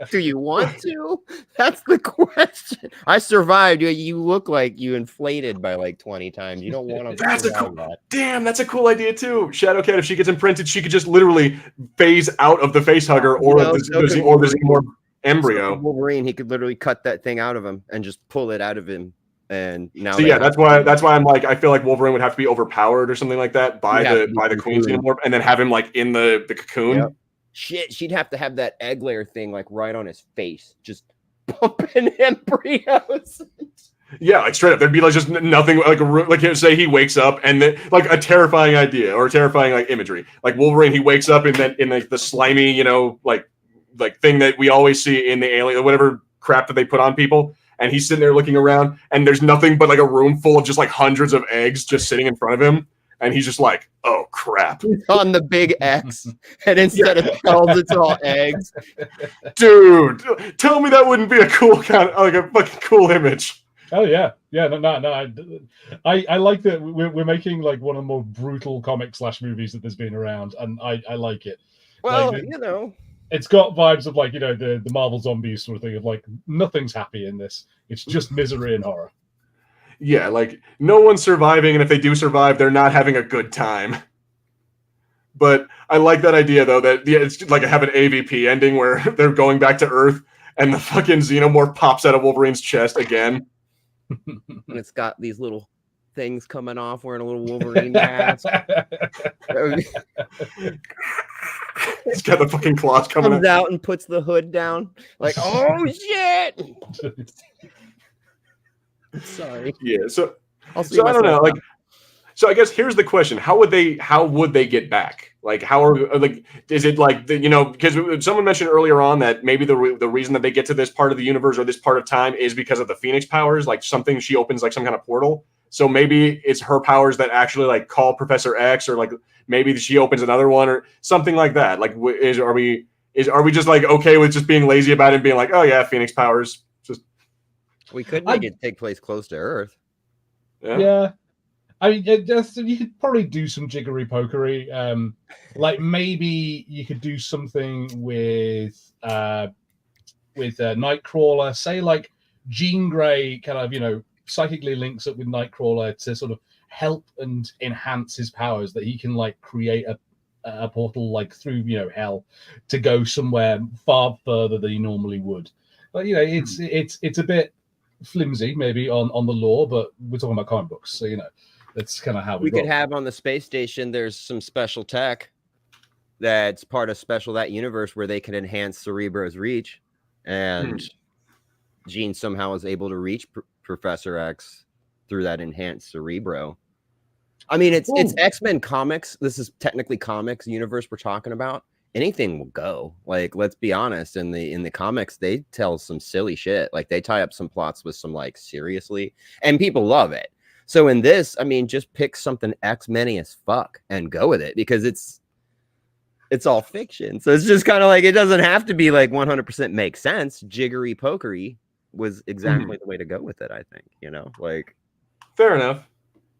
Speaker 4: Do you want to? That's the question. I survived. You look like you inflated by like 20 times. You don't want to.
Speaker 2: That's a cool idea too. Shadowcat, if she gets imprinted, she could just literally phase out of the face hugger or the Xenomorph. embryo.
Speaker 4: Wolverine, he could literally cut that thing out of him and just pull it out of him. And now,
Speaker 2: So yeah, that's why I'm like, I feel like Wolverine would have to be overpowered or something like that by the Queen Xenomorph, and then have him like in the cocoon.
Speaker 4: Yep. Shit, she'd have to have that egg layer thing like right on his face, just pumping embryos.
Speaker 2: Yeah, like straight up, there'd be like just nothing, like say he wakes up and then like a terrifying idea or terrifying like imagery, like Wolverine, he wakes up and then in like the slimy, you know, like thing that we always see in the Alien, whatever crap that they put on people. And he's sitting there looking around, and there's nothing but like a room full of just like hundreds of eggs just sitting in front of him. And he's just like, oh, crap.
Speaker 4: He's on the big X, and instead of shells, it's all eggs.
Speaker 2: Dude, tell me that wouldn't be a cool like a fucking cool image.
Speaker 3: Oh, yeah. Yeah, no. I like that we're making like one of the more brutal comic / movies that there's been around, and I like it.
Speaker 4: Well,
Speaker 3: like,
Speaker 4: you know.
Speaker 3: It's got vibes of like, you know, the Marvel Zombies sort of thing of like, nothing's happy in this. It's just misery and horror.
Speaker 2: Yeah, like no one's surviving, and if they do survive, they're not having a good time. But I like that idea though, that it's like have an AVP ending where they're going back to Earth, and the fucking Xenomorph pops out of Wolverine's chest again.
Speaker 4: And it's got these little things coming off, wearing a little Wolverine mask.
Speaker 2: It's got the fucking claws coming
Speaker 4: Comes out and puts the hood down. Like, oh shit! Sorry.
Speaker 2: Yeah. So
Speaker 4: I
Speaker 2: don't know. Like, so I guess here's the question: How would they get back? Like, is it like you know? Because someone mentioned earlier on that maybe the reason that they get to this part of the universe or this part of time is because of the Phoenix powers. Like something she opens like some kind of portal. So maybe it's her powers that actually like call Professor X, or like maybe she opens another one or something like that. Like, are we just like okay with just being lazy about it and being like, oh yeah, Phoenix powers? Just
Speaker 4: we could make it take place close to Earth.
Speaker 3: Yeah. I mean, you could probably do some jiggery pokery. Like maybe you could do something with Nightcrawler. Say like Jean Grey kind of, you know, psychically links up with Nightcrawler to sort of help and enhance his powers, that he can like create a portal like through, you know, hell to go somewhere far further than he normally would. But you know, it's a bit flimsy maybe on the lore, but we're talking about comic books, so you know that's kind of how we
Speaker 4: could have on the space station. There's some special tech that's part of that universe where they can enhance Cerebro's reach, and Jean somehow is able to reach Professor X through that enhanced Cerebro. I mean, it's X-Men comics. This is technically comics universe we're talking about. Anything will go. Like, let's be honest. In the comics, they tell some silly shit. Like, they tie up some plots with some like seriously, and people love it. So in this, I mean, just pick something X-Men-y as fuck and go with it, because it's all fiction. So it's just kind of like, it doesn't have to be like 100% make sense. Jiggery pokery was exactly the way to go with it, I think. You know, like,
Speaker 2: fair enough.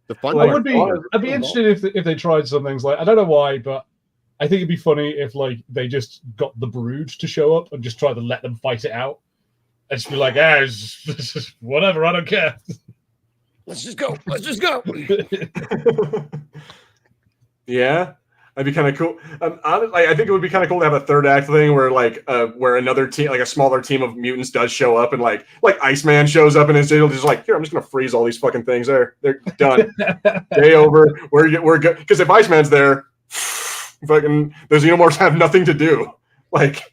Speaker 4: The fun.
Speaker 3: I'd be interested if they tried some things like, I don't know why, but I think it'd be funny if like they just got the Brood to show up and just try to let them fight it out, and just be like, whatever, I don't care.
Speaker 4: Let's just go.
Speaker 2: Yeah, that'd be kind of cool. Honestly, I think it would be kind of cool to have a third act thing where like where another team, like a smaller team of mutants, does show up, and like Iceman shows up and is just like, here, I'm just gonna freeze all these fucking things. They're done. Day over. We're good. Because if Iceman's there, fucking the Xenomorphs have nothing to do. Like,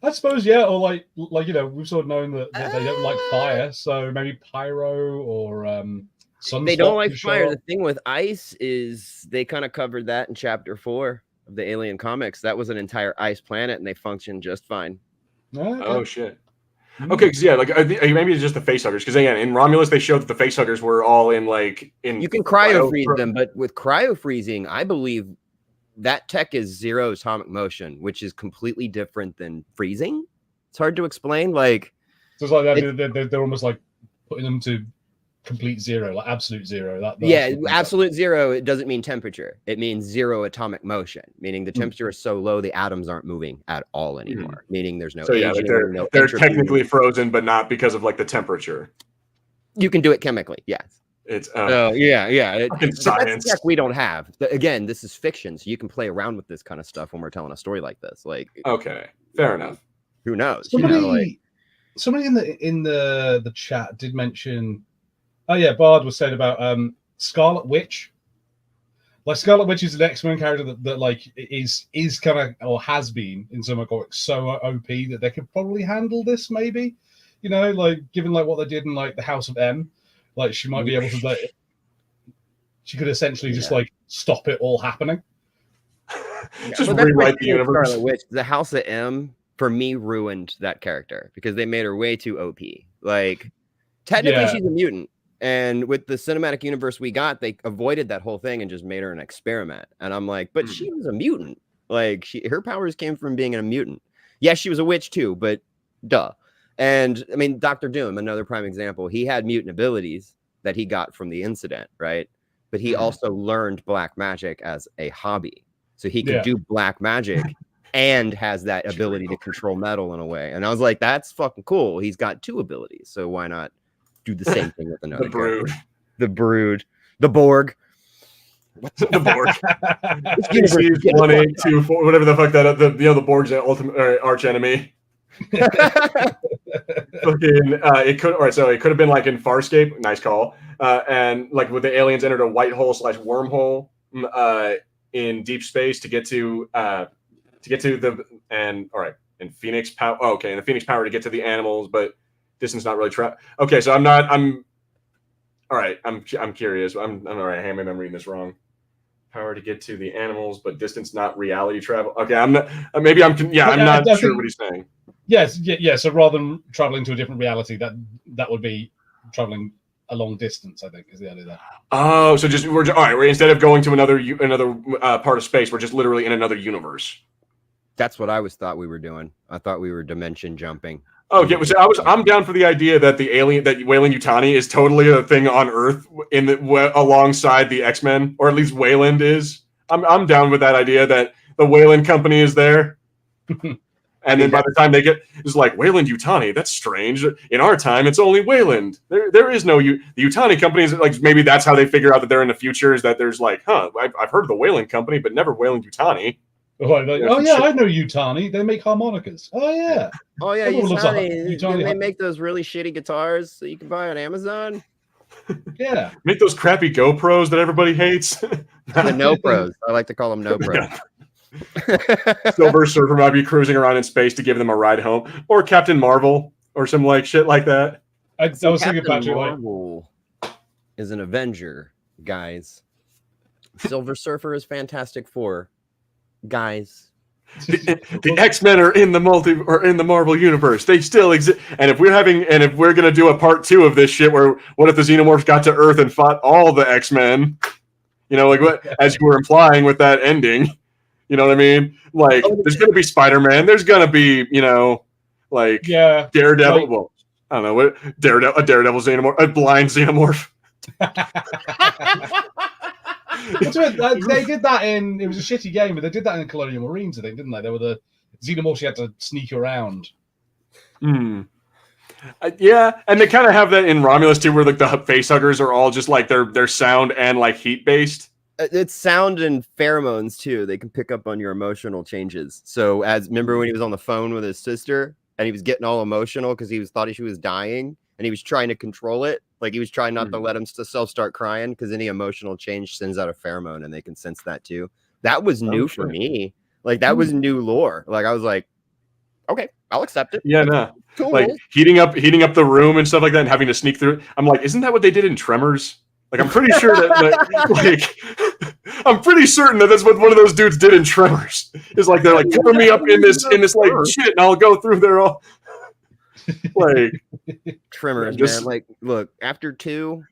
Speaker 3: I suppose, yeah, or like you know, we've sort of known that they don't like fire, so maybe pyro or
Speaker 4: they don't like fire. The thing with ice is they kind of covered that in chapter 4 of the Alien comics. That was an entire ice planet, and they functioned just fine.
Speaker 2: Oh shit. Okay, because yeah, like maybe it's just the facehuggers. Because again, in Romulus, they showed that the facehuggers were all in. You
Speaker 4: can cryo freeze them, but with cryo freezing, I believe that tech is zero atomic motion, which is completely different than freezing. It's hard to explain. Like,
Speaker 3: so it's like that. They're almost like putting them to complete zero, like absolute zero.
Speaker 4: Absolute zero. It doesn't mean temperature. It means zero atomic motion, meaning the temperature is so low the atoms aren't moving at all anymore. Meaning there's no.
Speaker 2: So yeah, they're technically frozen, but not because of like the temperature.
Speaker 4: You can do it chemically. Yes.
Speaker 2: It's
Speaker 4: yeah.
Speaker 2: Science.
Speaker 4: That's we don't have. Again, this is fiction, so you can play around with this kind of stuff when we're telling a story like this. Like,
Speaker 2: okay, fair enough.
Speaker 4: Who knows?
Speaker 3: Somebody in the chat did mention. Oh yeah, Bard was saying about Scarlet Witch. Like Scarlet Witch is an X-Men character that like is kind of, or has been in some comics, so OP that they could probably handle this, maybe. Like given like what they did in like the House of M, like she might be able to like, she could essentially just like stop it all happening.
Speaker 2: Just rewrite the universe.
Speaker 4: Scarlet Witch, the House of M, for me, ruined that character because they made her way too OP. Like, technically, she's a mutant. And with the cinematic universe we got, they avoided that whole thing and just made her an experiment. And I'm like, but she was a mutant. Like, her powers came from being a mutant. Yes, she was a witch too, but duh. And I mean, Dr. Doom, another prime example, he had mutant abilities that he got from the incident, right? But he also learned black magic as a hobby. So he could do black magic and has that ability to control metal in a way. And I was like, that's fucking cool. He's got two abilities. So why not do the same thing with another character? The Brood. The Borg.
Speaker 2: What's the Borg? 1824, whatever the fuck that the Borg's ultimate arch enemy. It could have been like in Farscape, nice call. And like with the aliens entered a white hole / wormhole in deep space to get to and Phoenix power. Oh, okay, and the Phoenix power to get to the animals, but distance not really okay, so I'm curious. I'm all right. Maybe I'm reading this wrong. Power to get to the animals, but distance not reality travel. Okay, I'm not. I'm not sure what he's saying.
Speaker 3: Yes, yeah. So rather than traveling to a different reality, that would be traveling a long distance. I think is the idea there.
Speaker 2: Oh, so we're instead of going to another part of space, we're just literally in another universe.
Speaker 4: That's what I thought we were doing. I thought we were dimension jumping.
Speaker 2: Oh yeah, I'm down for the idea that that Weyland-Yutani is totally a thing on Earth alongside the X-Men, or at least Weyland is. I'm down with that idea that the Weyland company is there. And then by the time they it's like Weyland-Yutani, that's strange. In our time, it's only Weyland. There is no the Yutani companies. Like maybe that's how they figure out that they're in the future. Is that there's like, I've heard of the Weyland company, but never Weyland-Yutani.
Speaker 3: I know Yutani. They make harmonicas. Oh yeah,
Speaker 4: Yutani. They make those really shitty guitars that you can buy on Amazon.
Speaker 3: Yeah,
Speaker 2: make those crappy GoPros that everybody hates.
Speaker 4: The No Pros. I like to call them No Pros.
Speaker 2: Silver Surfer might be cruising around in space to give them a ride home, or Captain Marvel, or some like shit like that.
Speaker 3: I was thinking Patrick
Speaker 4: Marvel is an Avenger, guys. Silver Surfer is Fantastic Four, guys.
Speaker 2: The X-Men are in the Marvel universe. They still exist. And if we're gonna do a part 2 of this shit, where what if the Xenomorphs got to Earth and fought all the X-Men? Like what, as you were implying with that ending. You know what I mean? Like, there's going to be Spider-Man. There's going to be, Daredevil. Well, I don't know what a Daredevil Xenomorph, a blind Xenomorph.
Speaker 3: They did that in. It was a shitty game, but they did that in Colonial Marines, I think, didn't they? They were the Xenomorphs you had to sneak around.
Speaker 2: Yeah, and they kind of have that in Romulus too, where like the facehuggers are all just like they're sound and like heat based.
Speaker 4: It's sound and pheromones too. They can pick up on your emotional changes. So remember when he was on the phone with his sister and he was getting all emotional because he thought she was dying and he was trying to control it. Like he was trying not to let himself start crying because any emotional change sends out a pheromone and they can sense that too. That was new for me. Like that was new lore. Like I was like, okay, I'll accept it.
Speaker 2: Yeah, no. Cool. Like heating up the room and stuff like that and having to sneak through it. I'm like, isn't that what they did in Tremors? Like, I'm pretty sure I'm pretty certain that that's what one of those dudes did in Tremors. Is like they're like cover me up in this like shit, and I'll go through there all. Like
Speaker 4: Tremors, man. Like, look, after 2.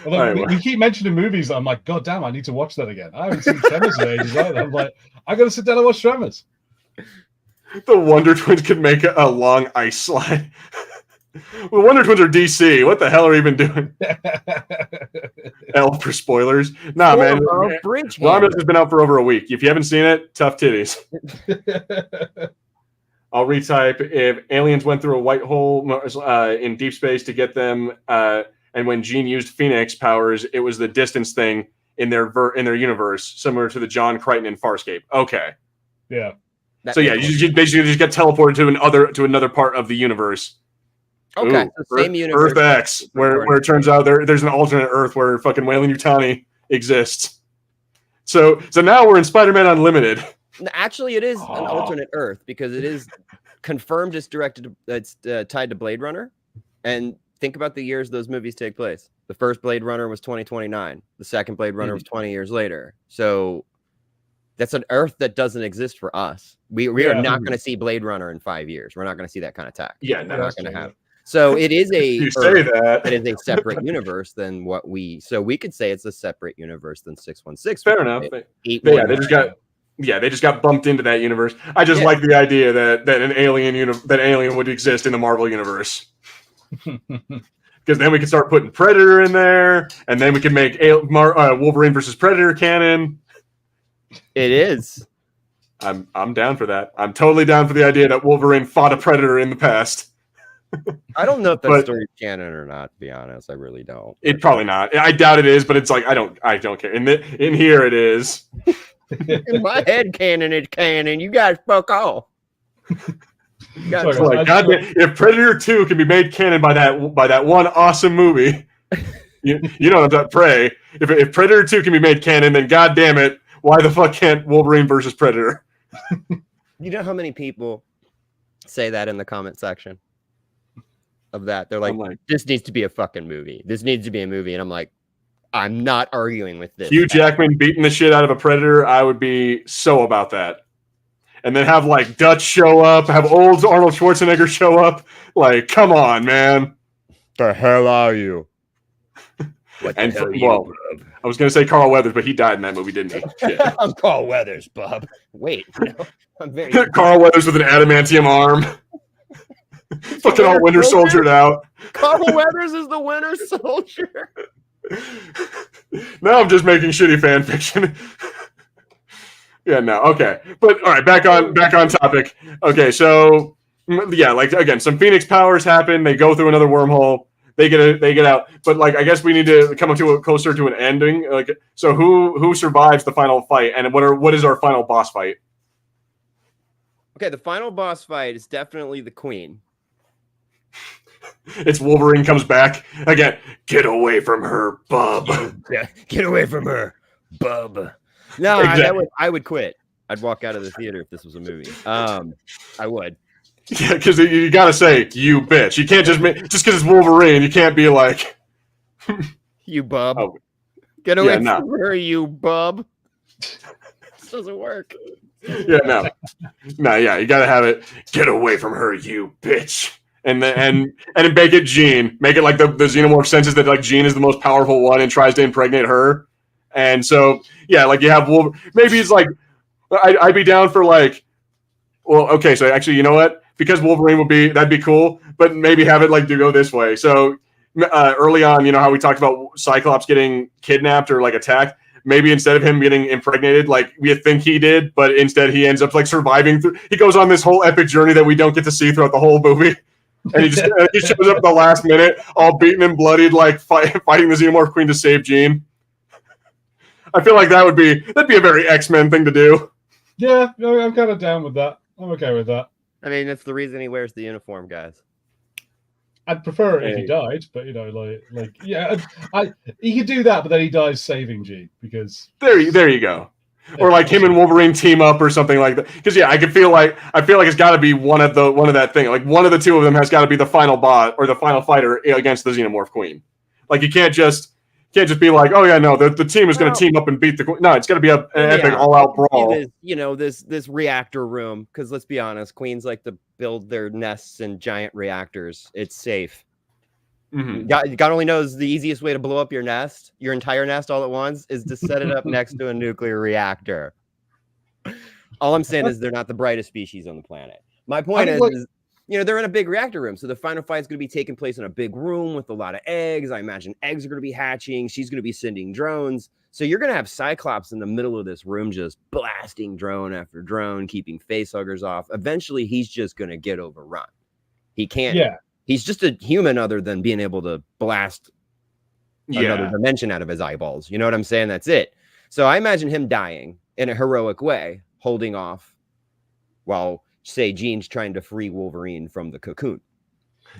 Speaker 3: We keep mentioning movies. I'm like, God damn, I need to watch that again. I haven't seen Tremors in ages either. I'm like, I got to sit down and watch Tremors.
Speaker 2: The Wonder Twins could make a long ice slide. Well, Wonder Twins are DC. What the hell are we even doing? L for spoilers. Nah, man. Romulus has been out for over a week. If you haven't seen it, tough titties. I'll retype. If aliens went through a white hole in deep space to get them, and when Jean used Phoenix powers, it was the distance thing in their universe, similar to the John Crichton in Farscape. Okay.
Speaker 3: Yeah.
Speaker 2: So yeah, you basically just get teleported to another part of the universe.
Speaker 4: Okay,
Speaker 2: Ooh,
Speaker 4: so same universe.
Speaker 2: Earth X, where it turns out there's an alternate Earth where fucking Weyland-Yutani exists. So now we're in Spider-Man Unlimited.
Speaker 4: Actually, it is an alternate Earth because it is confirmed it's tied to Blade Runner. And think about the years those movies take place. The first Blade Runner was 2029. The second Blade Runner was 20 years later. So that's an Earth that doesn't exist for us. We are not going to see Blade Runner in 5 years. We're not going to see that kind of tech.
Speaker 2: Yeah, no,
Speaker 4: we're not going to have. So it is a
Speaker 2: you say that
Speaker 4: it is a separate universe than what we. So we could say it's a separate universe than 616.
Speaker 2: Fair enough. They just got bumped into that universe. I just like the idea that an alien would exist in the Marvel universe. Because then we can start putting Predator in there, and then we can make Wolverine versus Predator canon.
Speaker 4: It is.
Speaker 2: I'm down for that. I'm totally down for the idea that Wolverine fought a Predator in the past.
Speaker 4: I don't know if that story's canon or not, to be honest. I really don't.
Speaker 2: It's probably not. I doubt it is, but it's like I don't care. In here it is.
Speaker 4: In my head canon is canon. You guys fuck off.
Speaker 2: If Predator 2 can be made canon by that one awesome movie, you know what I'm Prey. If Predator 2 can be made canon, then god damn it, why the fuck can't Wolverine versus Predator?
Speaker 4: You know how many people say that in the comment section of that? They're like, this needs to be a fucking movie. This needs to be a movie. And I'm like, I'm not arguing with this.
Speaker 2: Hugh Jackman beating the shit out of a Predator, I would be so about that. And then have like Dutch show up, have old Arnold Schwarzenegger show up. Like, come on, man.
Speaker 4: The hell are you?
Speaker 2: What the hell are you, Bob? I was gonna say Carl Weathers, but he died in that movie, didn't he? Yeah.
Speaker 4: I'm Carl Weathers, Bob. Wait, no, I'm very
Speaker 2: Carl Weathers with an adamantium arm. Fucking all Winter Soldiered out.
Speaker 4: Carl Weathers is the Winter Soldier.
Speaker 2: Now I'm just making shitty fan fiction. Yeah, no, okay. But all right, back on topic. Okay, so yeah, like again, some Phoenix powers happen, they go through another wormhole, they get out. But like I guess we need to come up to closer to an ending. Like so who survives the final fight and what is our final boss fight?
Speaker 4: Okay, the final boss fight is definitely the Queen.
Speaker 2: It's Wolverine comes back again. Get away from her, bub.
Speaker 4: Yeah, get away from her, bub. No, exactly. I would quit. I'd walk out of the theater if this was a movie. I would.
Speaker 2: Yeah, because you gotta say you bitch. You can't just because it's Wolverine. You can't be like
Speaker 4: you bub. Oh. Get away from her, you bub. This doesn't work.
Speaker 2: Yeah, no, yeah. You gotta have it. Get away from her, you bitch. And then make it Jean. Make it like the Xenomorph senses that like Jean is the most powerful one and tries to impregnate her. And so yeah, like you have Wolverine. Maybe it's like I'd be down for like. Well, okay, so actually, you know what? Because Wolverine that'd be cool. But maybe have it like to go this way. So early on, you know how we talked about Cyclops getting kidnapped or like attacked. Maybe instead of him getting impregnated, like we think he did, but instead he ends up like surviving. He goes on this whole epic journey that we don't get to see throughout the whole movie. And he shows up at the last minute, all beaten and bloodied, like fighting the Xenomorph Queen to save Jean. I feel like that'd be a very X-Men thing to do.
Speaker 3: Yeah, I'm kind of down with that. I'm okay with that.
Speaker 4: I mean, that's the reason he wears the uniform, guys.
Speaker 3: I'd prefer it if he died, but you know, like yeah, he could do that, but then he dies saving Jean because
Speaker 2: there you go. Or like him and Wolverine team up or something like that. Because yeah, I feel like it's got to be one of that thing. Like one of the two of them has got to be the final boss or the final fighter against the Xenomorph Queen. Like you can't just be like, oh yeah, no, the team is going to team up and beat the Queen. No, it's got to be an epic all-out brawl.
Speaker 4: This reactor room. Because let's be honest, Queens like to build their nests in giant reactors. It's safe. Mm-hmm. God only knows the easiest way to blow up your entire nest all at once is to set it up next to a nuclear reactor. All I'm saying is they're not the brightest species on the planet. My point is, they're in a big reactor room. So the final fight is going to be taking place in a big room with a lot of eggs. I imagine eggs are going to be hatching. She's going to be sending drones. So you're going to have Cyclops in the middle of this room just blasting drone after drone, keeping facehuggers off. Eventually, he's just going to get overrun. He can't. Yeah. He's just a human other than being able to blast another dimension out of his eyeballs. You know what I'm saying? That's it. So I imagine him dying in a heroic way, holding off while say Jean's trying to free Wolverine from the cocoon.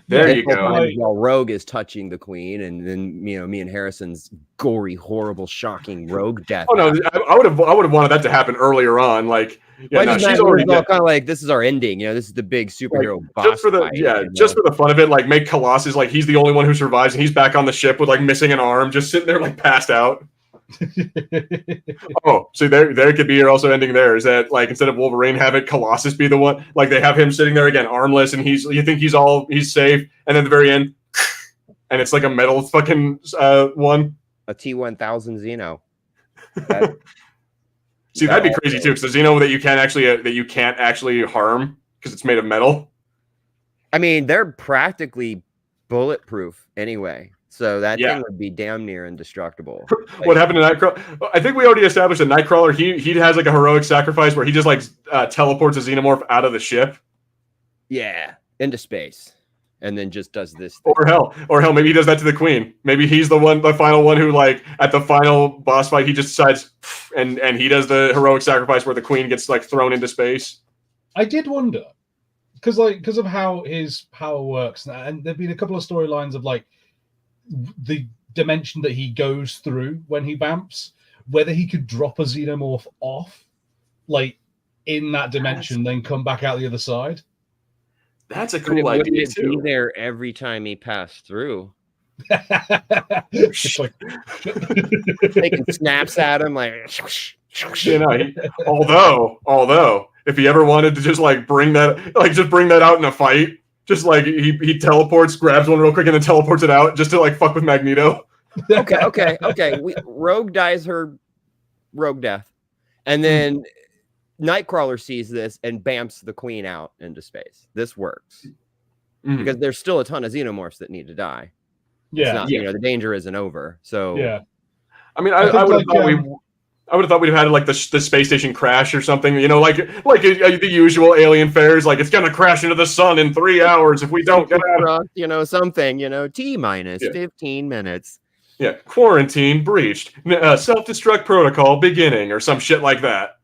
Speaker 2: There
Speaker 3: Yeah,
Speaker 2: you go.
Speaker 3: like-
Speaker 4: While Rogue is touching the Queen, and then me and Harrison's gory, horrible, shocking Rogue death.
Speaker 2: Oh no, I would have wanted that to happen earlier on. Like, yeah, no, she's already dead.
Speaker 4: Kind of like this is our ending. This is the big superhero boss
Speaker 2: Just for the
Speaker 4: fight,
Speaker 2: just for the fun of it, like make Colossus like he's the only one who survives, and he's back on the ship with like missing an arm, just sitting there like passed out. Oh, so there could be your also ending there. Is that like instead of Wolverine, have it Colossus be the one? Like they have him sitting there again, armless, and you think he's safe, and then at the very end, and it's like a metal fucking one.
Speaker 4: A T-1000 Xeno.
Speaker 2: See, that'd be crazy too, because the Xeno that you can't actually harm because it's made of metal.
Speaker 4: I mean, they're practically bulletproof anyway. So that thing would be damn near indestructible.
Speaker 2: What happened to Nightcrawler? I think we already established that Nightcrawler, he has like a heroic sacrifice where he just like teleports a Xenomorph out of the ship.
Speaker 4: Yeah, into space. And then just does this
Speaker 2: thing. Or hell, maybe he does that to the Queen. Maybe he's the final one who like at the final boss fight, he just decides and he does the heroic sacrifice where the Queen gets like thrown into space.
Speaker 3: I did wonder, because of how his power works, and there've been a couple of storylines of like the dimension that he goes through when he bamps, whether he could drop a Xenomorph off, like in that dimension, then come back out the other side.
Speaker 2: That's a cool idea too.
Speaker 4: Be there every time he passed through.
Speaker 3: Like,
Speaker 4: taking snaps at him, like.
Speaker 2: Although, if he ever wanted to just like bring that out in a fight. Just like he teleports, grabs one real quick, and then teleports it out just to like fuck with Magneto.
Speaker 4: Okay. Rogue dies her Rogue death, and then Nightcrawler sees this and bamps the Queen out into space. This works because there's still a ton of Xenomorphs that need to die.
Speaker 3: Yeah,
Speaker 4: the danger isn't over. So
Speaker 3: yeah,
Speaker 2: I mean, I would have thought I would have thought we'd have had like the space station crash or something, like the usual alien fares, like it's gonna crash into the sun in 3 hours if we don't get out.
Speaker 4: Something, T-minus 15 minutes.
Speaker 2: Yeah, quarantine breached, self-destruct protocol beginning, or some shit like that.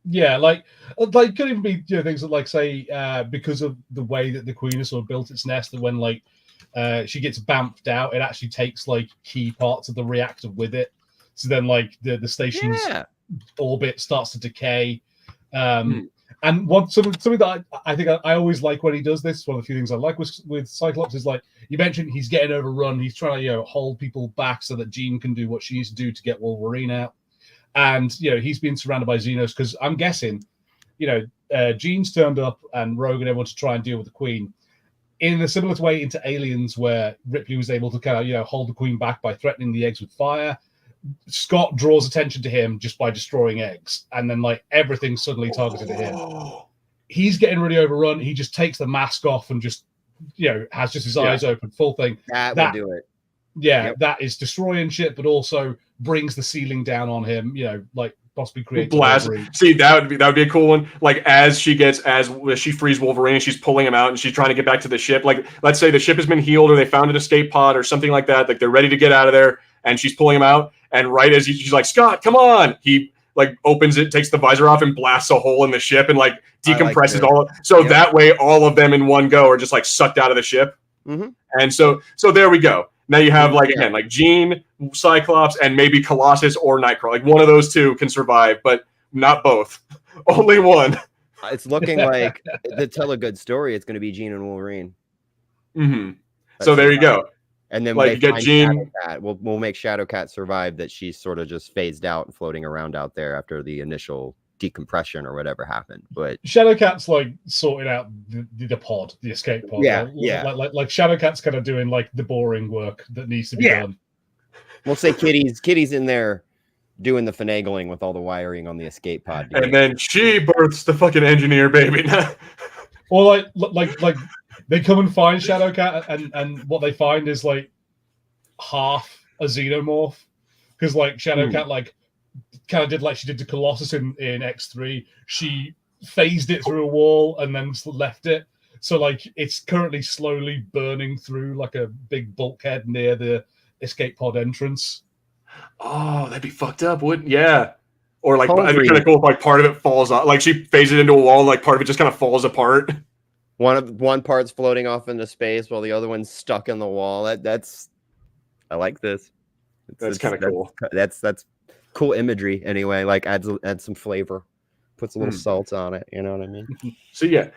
Speaker 3: Yeah, like could even be things that like say because of the way that the Queen has sort of built its nest, that when like she gets bamped out, it actually takes like key parts of the reactor with it. So then, like the station's orbit starts to decay, and something that I think I always like when he does this. One of the few things I like with Cyclops is like you mentioned, he's getting overrun. He's trying to hold people back so that Jean can do what she needs to do to get Wolverine out, and he's been surrounded by Xenos because I'm guessing, Jean's turned up and Rogue and everyone to try and deal with the Queen. In a similar way into Aliens, where Ripley was able to kind of hold the Queen back by threatening the eggs with fire. Scott draws attention to him just by destroying eggs, and then like everything's suddenly targeted at him. He's getting really overrun. He just takes the mask off and just has just his eyes open, full thing.
Speaker 4: That would do it.
Speaker 3: Yeah, that is destroying shit, but also brings the ceiling down on him. Like possibly create
Speaker 2: blast. See, that would be a cool one. Like as she frees Wolverine, she's pulling him out and she's trying to get back to the ship. Like let's say the ship has been healed, or they found an escape pod or something like that. Like they're ready to get out of there, and she's pulling him out. And right as she's like, Scott, come on, he like opens it, takes the visor off, and blasts a hole in the ship and like decompresses that way all of them in one go are just like sucked out of the ship.
Speaker 4: Mm-hmm.
Speaker 2: And so there we go. Now you have like again like Jean, Cyclops, and maybe Colossus or Nightcrawler. Like one of those two can survive, but not both. Only one.
Speaker 4: It's looking like to tell a good story, it's going to be Jean and Wolverine.
Speaker 2: Mm-hmm. So there you go.
Speaker 4: And then
Speaker 2: like you get Jean.
Speaker 4: We'll make Shadowcat survive that she's sort of just phased out and floating around out there after the initial decompression or whatever happened. But
Speaker 3: Shadowcat's like sorting out the pod, the escape pod.
Speaker 4: Yeah,
Speaker 3: Like Shadowcat's kind of doing like the boring work that needs to be done.
Speaker 4: We'll say Kitty's in there doing the finagling with all the wiring on the escape pod.
Speaker 2: And then she births the fucking engineer baby.
Speaker 3: Or like they come and find Shadowcat, and what they find is like half a Xenomorph, because like Shadowcat like kind of did like she did to Colossus in X3. She phased it through a wall and then left it. So like it's currently slowly burning through like a big bulkhead near the escape pod entrance.
Speaker 2: Oh, that'd be fucked up, wouldn't? Yeah. Or like,
Speaker 4: Home
Speaker 2: it'd be kind of cool if like part of it falls off. Like she phases it into a wall, and like part of it just kind of falls apart.
Speaker 4: One part's floating off into space while the other one's stuck in the wall. That's I like this.
Speaker 2: That's kind of cool.
Speaker 4: That's cool imagery anyway. Like adds some flavor, puts a little salt on it. You know what I mean?
Speaker 2: So yeah,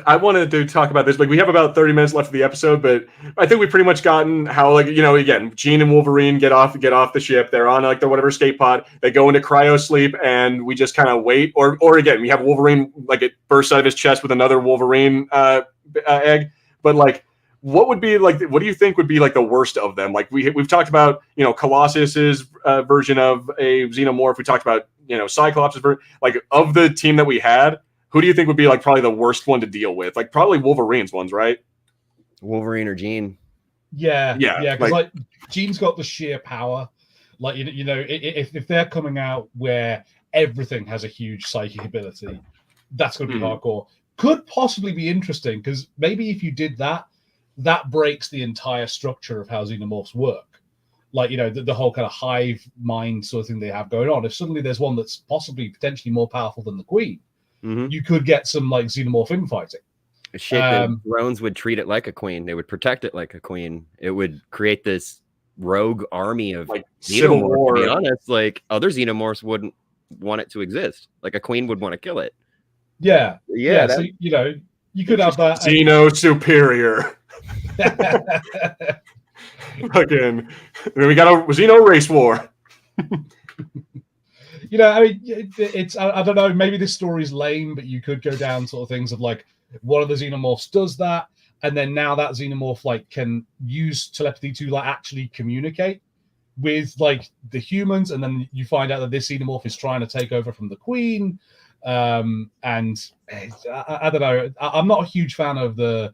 Speaker 2: I wanted to talk about this. Like we have about 30 minutes left of the episode, but I think we've pretty much gotten how, like, you know, again, Jean and Wolverine get off the ship. They're on like the whatever escape pod. They go into cryo sleep, and we just kind of wait. Or again, we have Wolverine, like, it bursts out of his chest with another Wolverine egg. But like, what would be like? What do you think would be like the worst of them? Like we've talked about, you know, Colossus's version of a xenomorph. We talked about, you know, Cyclops' version. Like, of the team that we had, who do you think would be like probably the worst one to deal with? Like probably Wolverine's ones, right?
Speaker 4: Wolverine or Jean?
Speaker 3: Yeah. Because
Speaker 2: like
Speaker 3: Jean's got the sheer power. Like, you know, if they're coming out where everything has a huge psychic ability, that's going to be hardcore. Could possibly be interesting, because maybe if you did that, that breaks the entire structure of how xenomorphs work. Like, you know, the whole kind of hive mind sort of thing they have going on. If suddenly there's one that's possibly potentially more powerful than the Queen, you could get some like xenomorph infighting.
Speaker 4: Shit, the drones would treat it like a queen. They would protect it like a queen. It would create this rogue army of
Speaker 2: like civil war.
Speaker 4: To be honest, like other xenomorphs wouldn't want it to exist. Like a queen would want to kill it.
Speaker 3: Yeah. So, you know, you could have that.
Speaker 2: Xeno superior. Fucking, we got a Xeno race war.
Speaker 3: You know, I mean, it's I don't know. Maybe this story's lame, but you could go down sort of things of like one of the xenomorphs does that, and then now that xenomorph like can use telepathy to like actually communicate with like the humans, and then you find out that this xenomorph is trying to take over from the Queen. And I don't know. I'm not a huge fan of the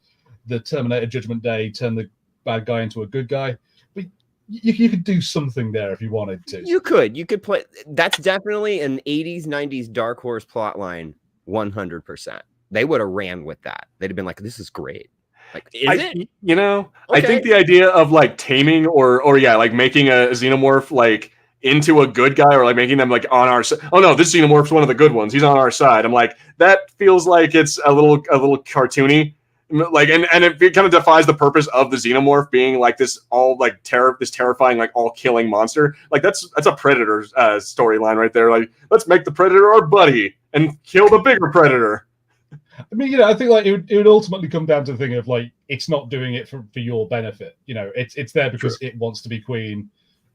Speaker 3: Terminator Judgment Day turn the bad guy into a good guy, but you could do something there if you wanted to.
Speaker 4: You could play. That's definitely an 80s 90s Dark Horse plot line. 100%. They would have ran with that. They'd have been like, this is great. Like, it?
Speaker 2: You know,
Speaker 4: okay.
Speaker 2: I think the idea of like taming or like making a xenomorph like into a good guy, or like making them like on our side. Oh no, this xenomorph's one of the good ones. He's on our side. I'm like, that feels like it's a little cartoony. Like, and it kind of defies the purpose of the xenomorph being like this all like this terrifying, like all killing monster. Like that's a Predator storyline right there. Like, let's make the Predator our buddy and kill the bigger Predator.
Speaker 3: I mean, you know, I think like it would ultimately come down to the thing of like, it's not doing it for your benefit. You know, it's there because it wants to be Queen.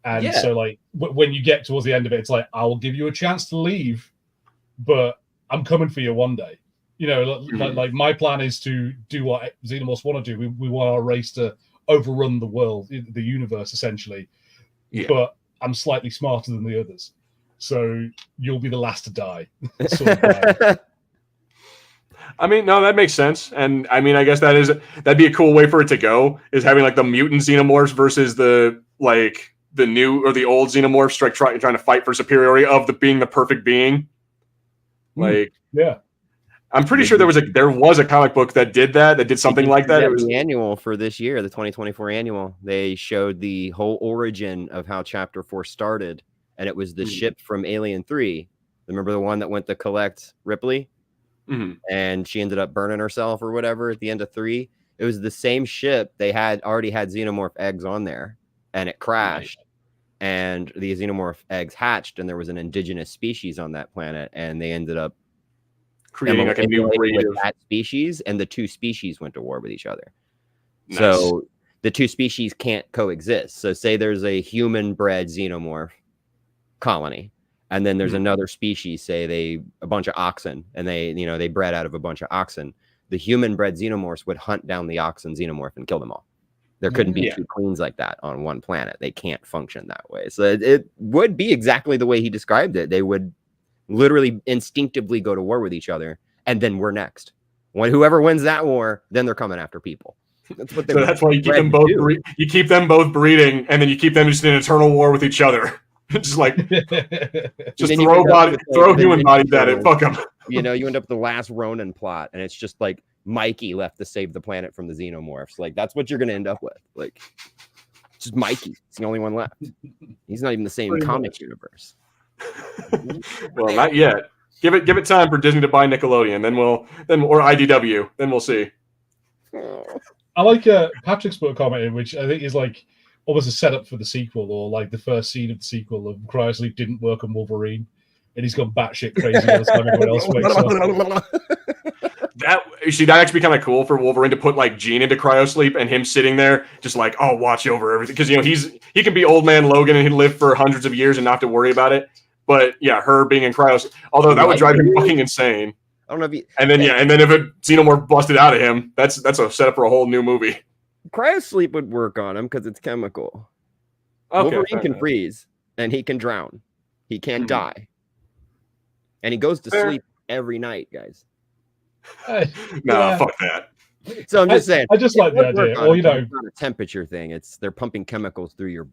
Speaker 3: And so like when you get towards the end of it, it's like, I will give you a chance to leave, but I'm coming for you one day. You know, like my plan is to do what xenomorphs want to do. We want our race to overrun the world, the universe, essentially. Yeah. But I'm slightly smarter than the others, so you'll be the last to die. Sort of.
Speaker 2: I mean, no, that makes sense, and I mean, I guess that'd be a cool way for it to go. Is having like the mutant xenomorphs versus the new or the old xenomorphs trying to fight for superiority of being the perfect being. Like,
Speaker 3: yeah.
Speaker 2: I'm pretty sure there was a comic book that did something like that. It was
Speaker 4: the annual for this year, the 2024 annual. They showed the whole origin of how Chapter 4 started, and it was the ship from Alien 3. Remember the one that went to collect Ripley, and she ended up burning herself or whatever at the end of 3. It was the same ship. They had already had xenomorph eggs on there, and it crashed, and the xenomorph eggs hatched, and there was an indigenous species on that planet, and they ended up
Speaker 2: creating like a new breed
Speaker 4: of that species, and the two species went to war with each other. Nice. So the two species can't coexist. So say there's a human bred xenomorph colony, and then there's another species, say a bunch of oxen, and they bred out of a bunch of oxen. The human bred xenomorphs would hunt down the oxen xenomorph and kill them all. There couldn't be two queens like that on one planet. They can't function that way. So it would be exactly the way he described it. They would literally instinctively go to war with each other, and then we're next. When whoever wins that war, then they're coming after people. That's what.
Speaker 2: That's why you keep them both. You keep them both breeding, and then you keep them just in eternal war with each other. Just like, just throw human bodies at it. Fuck them.
Speaker 4: You know, you end up with the last Ronin plot, and it's just like Mikey left to save the planet from the xenomorphs. Like that's what you're going to end up with. Like, just Mikey. It's the only one left. He's not even the same comic universe.
Speaker 2: Well, not yet. Give it time for Disney to buy Nickelodeon, then or IDW, then we'll see.
Speaker 3: I like Patrick's put a comment in, which I think is like almost a setup for the sequel, or like the first scene of the sequel of Cryosleep didn't work on Wolverine, and he's gone batshit crazy by the time everyone else wakes up.
Speaker 2: That actually be kind of cool for Wolverine to put like Jean into cryosleep and him sitting there just like, oh, watch over everything, because he can be old man Logan and he'd live for hundreds of years and not have to worry about it. But yeah, her being in cryosleep, although that would drive him fucking insane.
Speaker 4: I don't know if
Speaker 2: and then if a Xenomorph busted out of him, that's a setup for a whole new movie.
Speaker 4: Cryosleep would work on him because it's chemical. Okay, Wolverine can freeze and he can drown. He can die. And he goes to sleep every night, guys.
Speaker 2: Fuck that.
Speaker 4: So I'm just saying.
Speaker 3: I just like the idea. Well,
Speaker 4: it's not a temperature thing. They're pumping chemicals through your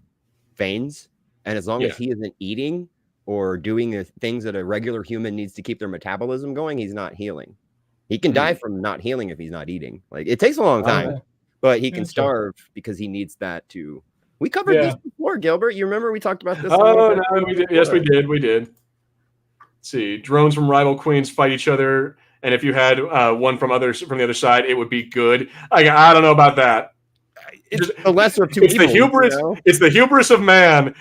Speaker 4: veins, and as long as he isn't eating or doing the things that a regular human needs to keep their metabolism going, he's not healing. He can die from not healing if he's not eating. Like, it takes a long time, but he can starve because he needs that to. We covered this before, Gilbert. You remember we taled about this?
Speaker 2: Oh no, we did. Yes, we did. Let's see, drones from rival queens fight each other, and if you had one from the other side, it would be good. I don't know about that.
Speaker 4: It's the lesser of two evils.
Speaker 2: The hubris. It's the hubris of man,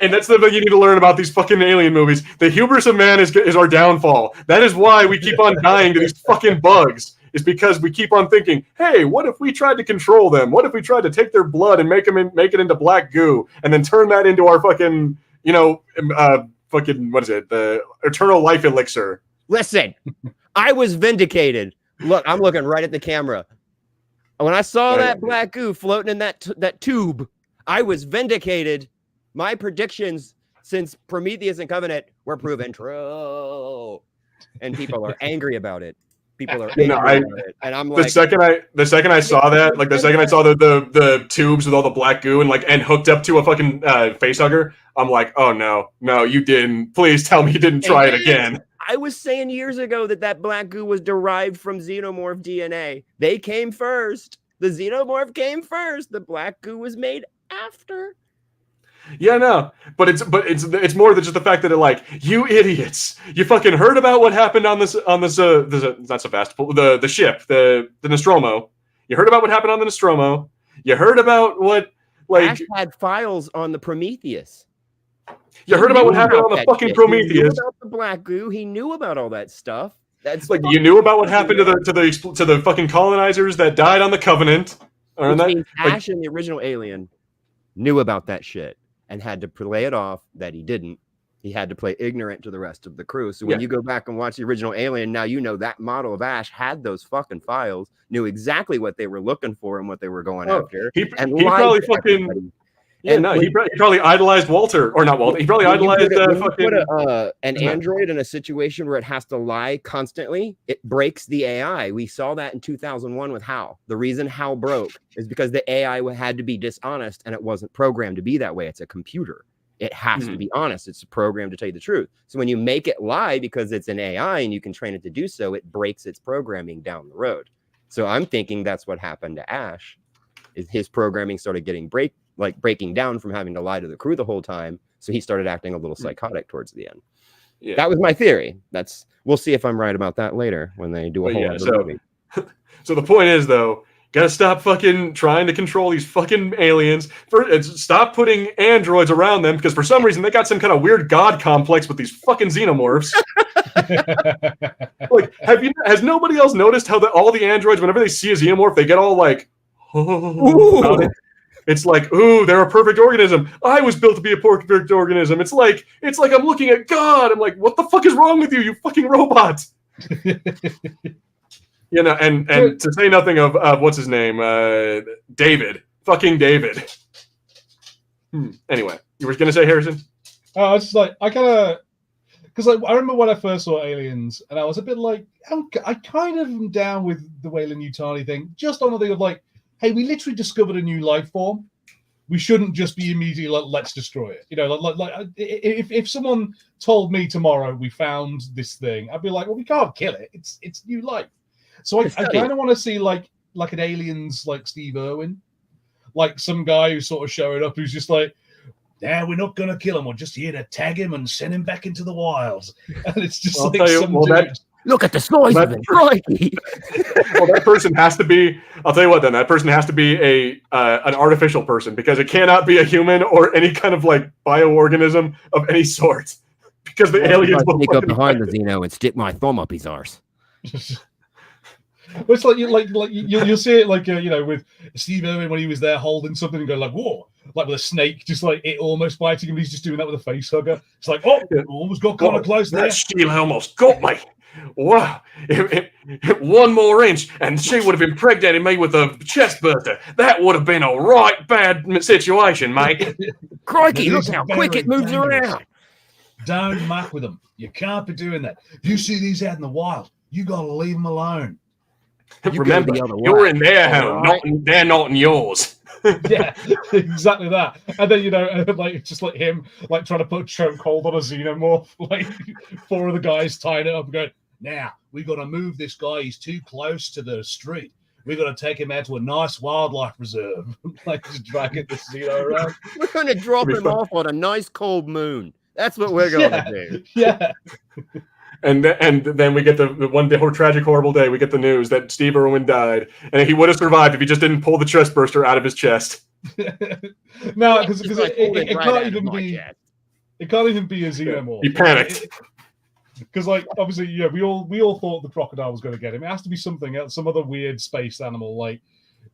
Speaker 2: and that's the thing you need to learn about these fucking alien movies. The hubris of man is our downfall. That is why we keep on dying to these fucking bugs. Is because we keep on thinking, hey, what if we tried to control them? What if we tried to take their blood and make it into black goo, and then turn that into our fucking, fucking, what is it? The eternal life elixir.
Speaker 4: Listen, I was vindicated. Look, I'm looking right at the camera. When I saw that black goo floating in that tube, I was vindicated. My predictions since Prometheus and Covenant were proven true. And people are angry about it. People are angry about it. And I'm like,
Speaker 2: the second I saw that, like the second I saw the tubes with all the black goo and hooked up to a fucking face hugger, I'm like, oh no, you didn't. Please tell me you didn't try it again.
Speaker 4: I was saying years ago that black goo was derived from Xenomorph DNA. They came first. The Xenomorph came first. The black goo was made after.
Speaker 2: Yeah, no, but it's more than just the fact that you idiots, you fucking heard about what happened on this not Sevastopol, the ship, the Nostromo. You heard about what happened on the Nostromo. You heard about what
Speaker 4: Ash had files on the Prometheus.
Speaker 2: You heard about what happened on the fucking Prometheus.
Speaker 4: He knew about the black goo. He knew about all that stuff. That's
Speaker 2: like you knew about what happened to the fucking colonizers that died on the Covenant.
Speaker 4: Which means Ash and the original Alien knew about that shit and had to play it off that he didn't. He had to play ignorant to the rest of the crew. So when you go back and watch the original Alien, now you know that model of Ash had those fucking files, knew exactly what they were looking for and what they were going after.
Speaker 2: He probably fucking. Yeah, no, he probably idolized Walter, or not Walter. He probably idolized
Speaker 4: an android in a situation where it has to lie constantly. It breaks the AI. We saw that in 2001 with HAL. The reason HAL broke is because the AI had to be dishonest, and it wasn't programmed to be that way. It's a computer. It has to be honest. It's programmed to tell you the truth. So when you make it lie because it's an AI and you can train it to do so, it breaks its programming down the road. So I'm thinking that's what happened to Ash. Is his programming started getting breaking down from having to lie to the crew the whole time. So he started acting a little psychotic towards the end. Yeah. That was my theory. We'll see if I'm right about that later when they do a whole other movie.
Speaker 2: So the point is, though, gotta stop fucking trying to control these fucking aliens. Stop putting androids around them, because for some reason they got some kind of weird god complex with these fucking xenomorphs. Has nobody else noticed how all the androids, whenever they see a xenomorph, they get all like, oh, it's like, ooh, they're a perfect organism. I was built to be a perfect organism. It's like I'm looking at God. I'm like, what the fuck is wrong with you, you fucking robot? And to say nothing of what's his name, David, fucking David. Anyway, you were gonna say, Harrison?
Speaker 3: I was just like, because I remember when I first saw Aliens, and I was a bit like, I kind of am down with the Weyland-yutani thing, just on the thing of like, hey, we literally discovered a new life form. We shouldn't just be immediately like, let's destroy it. If someone told me tomorrow we found this thing, I'd be like, well, we can't kill it. It's new life. So I kind of want to see like an Aliens like Steve Irwin, like some guy who's sort of showing up who's just like, Now we're not going to kill him. We're just here to tag him and send him back into the wilds. And it's just
Speaker 2: I'll
Speaker 3: like
Speaker 2: tell you,
Speaker 3: some
Speaker 2: well,
Speaker 3: dude.
Speaker 4: Look at the size of it. Crikey.
Speaker 2: Well, that person has to be. I'll tell you what. Then that person has to be an artificial person, because it cannot be a human or any kind of like bioorganism of any sort, because the aliens will
Speaker 4: sneak up
Speaker 2: fucking
Speaker 4: behind the Xeno and stick my thumb up his arse.
Speaker 3: Well, it's like you'll see it like with Steve Irwin when he was there holding something and go like whoa, like with a snake, just like it almost biting him. He's just doing that with a face hugger. It's like almost got kind of close there.
Speaker 2: That steel almost got me. Wow! One more inch, and she would have impregnated me with a chest burster. That would have been a right bad situation, mate.
Speaker 4: Crikey! Look how quick it moves around.
Speaker 3: Don't muck with them. You can't be doing that. If you see these out in the wild, you got to leave them alone.
Speaker 2: Remember, you're in their home, they're not in yours.
Speaker 3: Yeah, exactly that. And then like just like him, like trying to put a chokehold on a xenomorph, like 4 of the guys tying it up and going, now we got to move this guy. He's too close to the street. We got to take him out to a nice wildlife reserve, like just dragging the Xeno around.
Speaker 4: We're going to drop him off on a nice cold moon. That's what we're going to do.
Speaker 3: Yeah.
Speaker 2: And then we get the one day, tragic, horrible day. We get the news that Steve Irwin died, and he would have survived if he just didn't pull the chest burster out of his chest.
Speaker 3: No, because it can't even be. It can't even be a xenomorph.
Speaker 2: He panicked.
Speaker 3: Because, like, obviously, yeah, we all thought the crocodile was going to get him. It has to be something else, some other weird space animal, like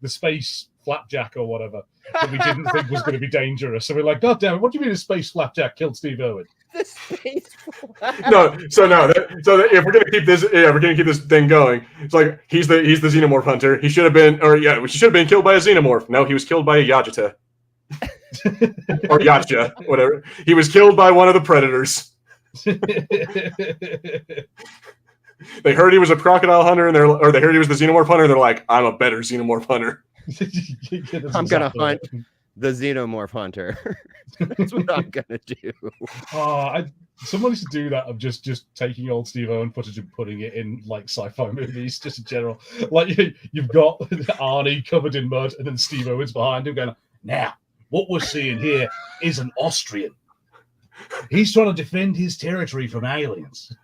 Speaker 3: the space flapjack or whatever, that we didn't think was going to be dangerous. So we're like, God damn it! What do you mean a space flapjack killed Steve Irwin?
Speaker 4: The space
Speaker 2: if we're gonna keep this, we're gonna keep this thing going. It's like he's the xenomorph hunter. He should have been, he should have been killed by a xenomorph. No, he was killed by a Yajata or Yacha, whatever. He was killed by one of the predators. They heard he was a crocodile hunter, and they heard he was the xenomorph hunter, and they're like, I'm a better xenomorph hunter.
Speaker 4: I'm gonna hunt the xenomorph hunter. That's what I'm gonna do.
Speaker 3: Someone needs to do that of just taking old Steve Irwin footage and putting it in like sci-fi movies, just in general. Like you've got Arnie covered in mud, and then Steve Irwin's behind him going, now what we're seeing here is an Austrian. He's trying to defend his territory from aliens.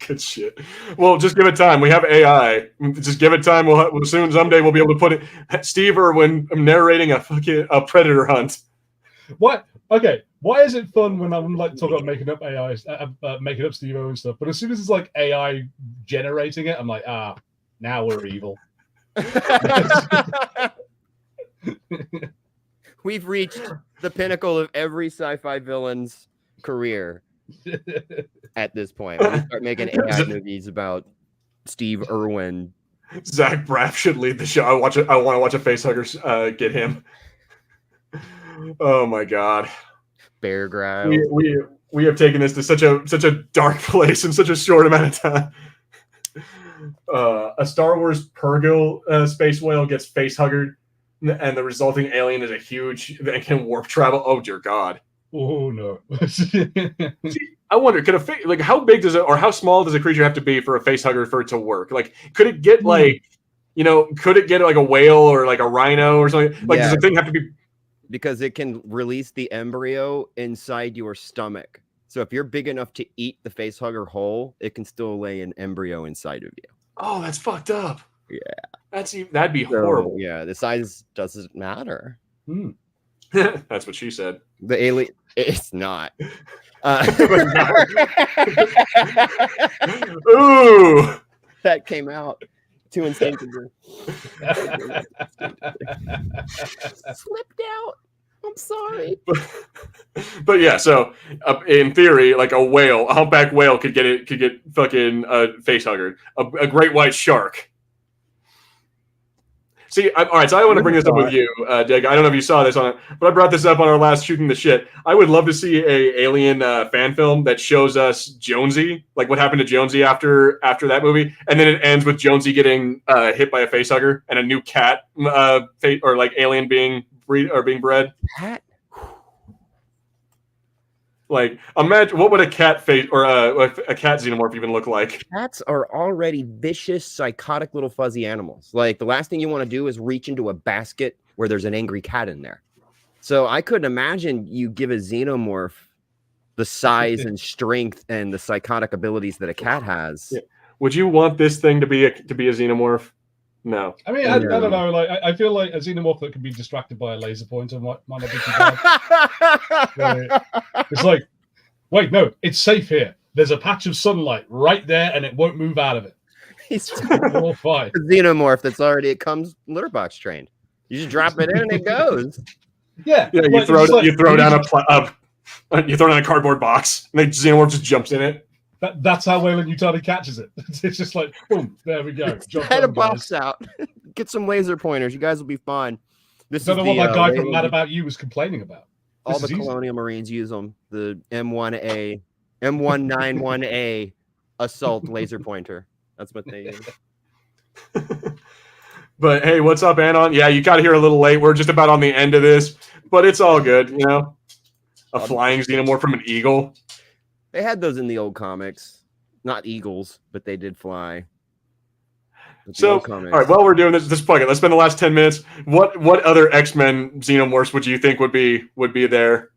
Speaker 2: Good shit. Well, just give it time. We have AI. Just give it time. We'll soon someday we'll be able to put it. Steve Irwin narrating a predator hunt.
Speaker 3: What? Okay. Why is it fun when I'm like talking about making up AI, making up Steve Irwin stuff? But as soon as it's like AI generating it, I'm like, now we're evil.
Speaker 4: We've reached the pinnacle of every sci-fi villain's career. At this point, when we start making AI movies about Steve Irwin,
Speaker 2: Zach Braff should lead the show. I want to watch a facehugger get him. Oh my god,
Speaker 4: Bear Grylls.
Speaker 2: We have taken this to such a dark place in such a short amount of time. A Star Wars Purrgil space whale gets facehuggered, and the resulting alien is a huge that can warp travel. Oh dear God.
Speaker 3: Oh no!
Speaker 2: I wonder, how big does it, or how small does a creature have to be for a facehugger for it to work? Like, could it get like a whale or like a rhino or something? Like, does the thing have to be?
Speaker 4: Because it can release the embryo inside your stomach. So if you're big enough to eat the facehugger whole, it can still lay an embryo inside of you.
Speaker 2: Oh, that's fucked up.
Speaker 4: Yeah,
Speaker 2: that'd be horrible.
Speaker 4: Yeah, the size doesn't matter.
Speaker 2: That's what she said.
Speaker 4: The alien, it's not.
Speaker 2: Ooh,
Speaker 4: that came out too instinctively. Slipped out. I'm sorry.
Speaker 2: But yeah, so in theory, like a humpback whale could get fucking facehuggered. A great white shark. See, all right, so I want to bring this up with you, Dig. I don't know if you saw this on it, but I brought this up on our last Shooting the Shit. I would love to see a alien fan film that shows us Jonesy, like what happened to Jonesy after that movie, and then it ends with Jonesy getting hit by a facehugger and a new cat, or like alien being bred.
Speaker 4: Cat.
Speaker 2: Like, imagine what would a cat face or a cat xenomorph even look like?
Speaker 4: Cats are already vicious, psychotic little fuzzy animals. Like, the last thing you want to do is reach into a basket where there's an angry cat in there. So I couldn't imagine you give a xenomorph the size and strength and the psychotic abilities that a cat has.
Speaker 2: Yeah. Would you want this thing to be a xenomorph? No.
Speaker 3: I mean, I don't know. Like, I feel like a xenomorph that can be distracted by a laser pointer might not be too bad. It's like, wait, no, it's safe here. There's a patch of sunlight right there, and it won't move out of it.
Speaker 4: He's
Speaker 3: all fine.
Speaker 4: A xenomorph that's already it comes litter box trained. You just drop it in and it goes.
Speaker 3: Yeah,
Speaker 2: Yeah. You throw down a cardboard box, and the xenomorph just jumps in it.
Speaker 3: That's how weyland-yutani catches it. It's just like, boom, there we go.
Speaker 4: Head a box out. Get some laser pointers. You guys will be fine. This
Speaker 3: don't know what that guy from Mad About You was complaining about.
Speaker 4: All the Colonial Marines use them. The M1A, M191A assault laser pointer. That's what they use.
Speaker 2: But hey, what's up, Anon? Yeah, you got here a little late. We're just about on the end of this, but it's all good, you know. A flying xenomorph from an eagle.
Speaker 4: They had those in the old comics. Not eagles, but they did fly.
Speaker 2: So, all right, while we're doing this plug it. Let's spend the last 10 minutes. What other X-Men xenomorphs would you think would be there?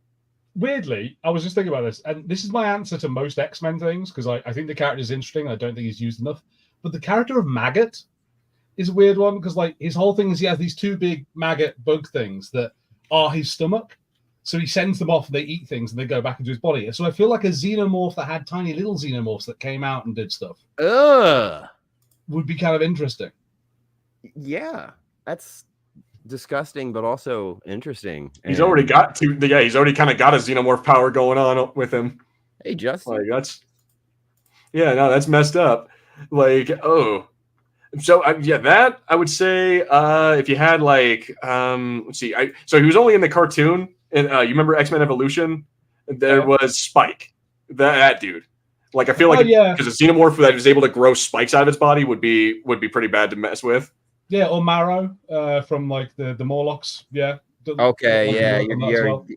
Speaker 3: Weirdly, I was just thinking about this, and this is my answer to most X-Men things, because I think the character is interesting. I don't think he's used enough. But the character of Maggot is a weird one, because like his whole thing is he has these two big maggot bug things that are his stomach. So he sends them off, and they eat things, and they go back into his body. So I feel like a xenomorph that had tiny little xenomorphs that came out and did stuff would be kind of interesting.
Speaker 4: Yeah, that's disgusting, but also interesting.
Speaker 2: He's already got two. Yeah, he's already kind of got a xenomorph power going on with him.
Speaker 4: Hey, Justin.
Speaker 2: Like that's messed up. Like, oh. So that I would say if you had like let's see, so he was only in the cartoon, and you remember X-Men Evolution? There was Spike, that dude. Like I feel like because a xenomorph that is able to grow spikes out of its body would be pretty bad to mess with.
Speaker 3: Yeah, or Marrow from like the Morlocks. Yeah.
Speaker 4: Okay.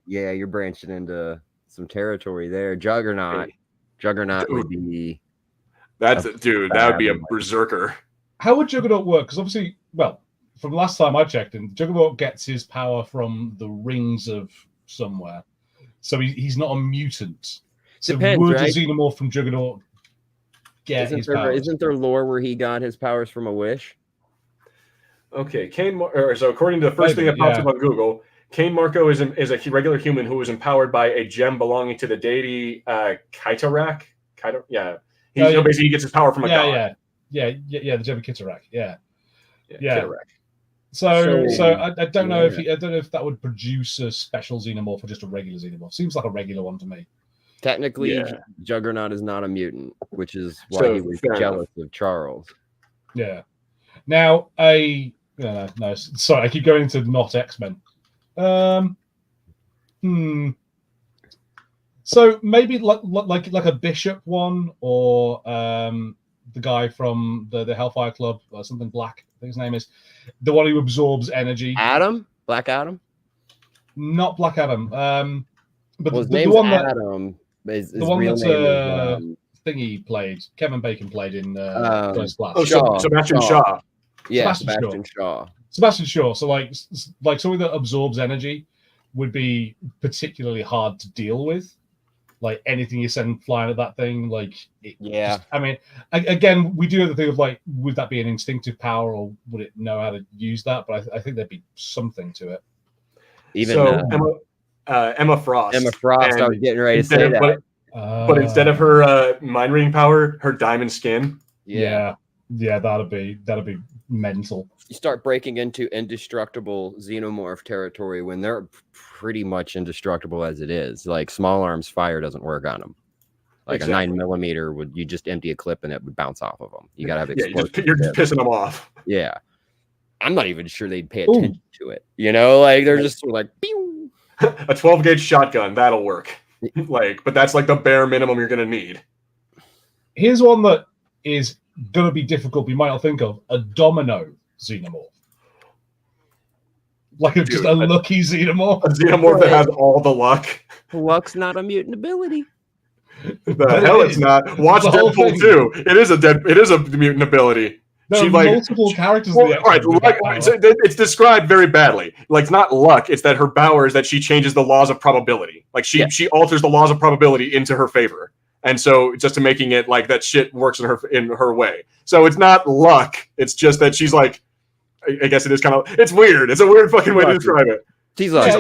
Speaker 4: You're branching into some territory there. Juggernaut would be.
Speaker 2: That would be a berserker.
Speaker 3: How would Juggernaut work? Because obviously, well, from last time I checked in, Juggernaut gets his power from the rings of somewhere. So he's not a mutant. So
Speaker 4: Depends,
Speaker 3: would
Speaker 4: right?
Speaker 3: a xenomorph from Juggernaut get his powers?
Speaker 4: Isn't there lore where he got his powers from a wish?
Speaker 2: Okay, so according to the first thing that pops up on Google, Cain Marco is a regular human who was empowered by a gem belonging to the deity Kaitarak. Basically he gets his power from a god.
Speaker 3: Yeah, the gem of Kitarak. Yeah.
Speaker 2: Kitarak.
Speaker 3: So I don't know if that would produce a special xenomorph or just a regular xenomorph. Seems like a regular one to me.
Speaker 4: Technically, Juggernaut is not a mutant, which is why he was jealous of Charles.
Speaker 3: Yeah. Now, no, sorry, I keep going into not X-Men. So maybe like a Bishop one, or the guy from the Hellfire Club, or something black, I think his name is, the one who absorbs energy.
Speaker 4: Black Adam?
Speaker 3: Not Black Adam. But
Speaker 4: his
Speaker 3: the
Speaker 4: name's
Speaker 3: one
Speaker 4: Adam. His
Speaker 3: the one
Speaker 4: real
Speaker 3: that's
Speaker 4: name is,
Speaker 3: thingy played. Kevin Bacon played in First Class.
Speaker 2: Oh, Sebastian Shaw.
Speaker 4: Yeah, Sebastian Shaw.
Speaker 3: Sebastian Shaw. So like something that absorbs energy would be particularly hard to deal with. Like anything you send flying at that thing, I mean, again, we do have the thing of like, would that be an instinctive power, or would it know how to use that? But I think there'd be something to it.
Speaker 2: Emma Frost.
Speaker 4: I was getting ready to say that.
Speaker 2: But instead of her mind reading power, her diamond skin.
Speaker 3: Yeah, that'd be mental.
Speaker 4: You start breaking into indestructible xenomorph territory when they're pretty much indestructible as it is. Like small arms fire doesn't work on them. Like a 9mm you just empty a clip and it would bounce off of them. You gotta have explosive.
Speaker 2: You're just pissing them off.
Speaker 4: Yeah, I'm not even sure they'd pay attention to it. You know, like they're just sort of like, pew!
Speaker 2: A 12-gauge shotgun that'll work. But that's like the bare minimum you're gonna need.
Speaker 3: Here's one that is gonna be difficult. You might not think of a domino xenomorph. Like just a lucky xenomorph.
Speaker 2: A xenomorph that has all the luck.
Speaker 4: Luck's not a mutant ability.
Speaker 2: The hell it's not. Watch Deadpool 2. It is a mutant ability.
Speaker 3: There are multiple characters in the X-Men with that power.
Speaker 2: It's described very badly. Like, it's not luck. It's that her power is that she changes the laws of probability. Like, she alters the laws of probability into her favor. And so, just to making it like that shit works in her way. So it's not luck. It's just that she's like, I guess it is kind of. It's weird. It's a weird fucking way to describe it.
Speaker 4: She's like,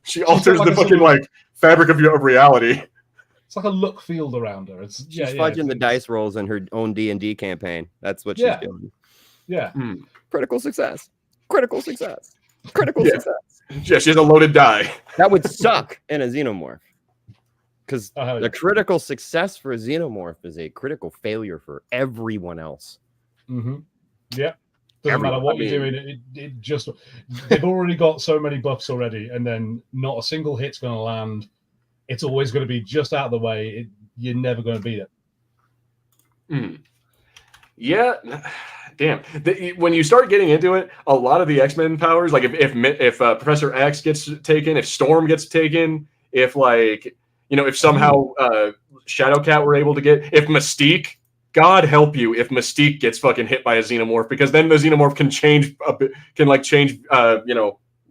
Speaker 2: she alters the fucking like fabric of reality.
Speaker 3: It's like a look field around her.
Speaker 4: She's fudging the dice rolls in her own D&D campaign. That's what she's doing.
Speaker 3: Yeah.
Speaker 4: Critical success. Critical success. Critical success.
Speaker 2: Yeah, she has a loaded die.
Speaker 4: That would suck in a Xenomorph. Because the
Speaker 3: yeah.
Speaker 4: critical success for a Xenomorph is a critical failure for everyone else.
Speaker 3: Mm-hmm. Yeah. Doesn't matter what you're doing. It just they've already got so many buffs already, and then not a single hit's going to land. It's always going to be just out of the way. You're never going to beat it.
Speaker 2: Yeah, damn. When you start getting into it, a lot of the X-Men powers, like if Professor X gets taken, if Storm gets taken, if if somehow Shadowcat were able to get, if Mystique, God help you, if Mystique gets fucking hit by a Xenomorph, because then the Xenomorph can change a bit,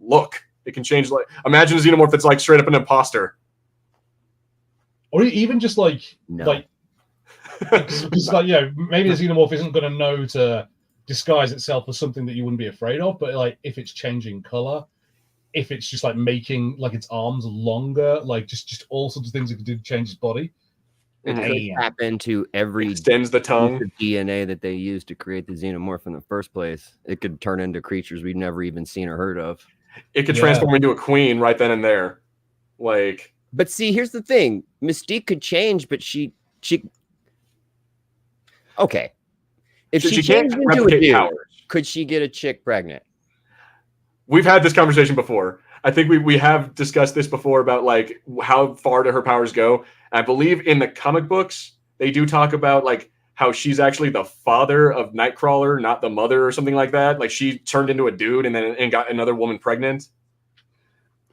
Speaker 2: look. It can change. Like, imagine a Xenomorph that's like straight up an imposter.
Speaker 3: Or even just because maybe the Xenomorph isn't going to know to disguise itself as something that you wouldn't be afraid of, but like if it's changing color, if it's just like making like its arms longer, like just all sorts of things it could do to change its body.
Speaker 4: It could tap into every
Speaker 2: extends the tongue
Speaker 4: DNA that they used to create the Xenomorph in the first place. It could turn into creatures we've never even seen or heard of.
Speaker 2: It could transform into a queen right then and there. Like,
Speaker 4: but see, here's the thing: Mystique could change, but she okay. If she changed into a dude, could she get a chick pregnant?
Speaker 2: We've had this conversation before. I think we have discussed this before about like how far do her powers go. I believe in the comic books they do talk about like how she's actually the father of Nightcrawler, not the mother or something like that. Like she turned into a dude and got another woman pregnant.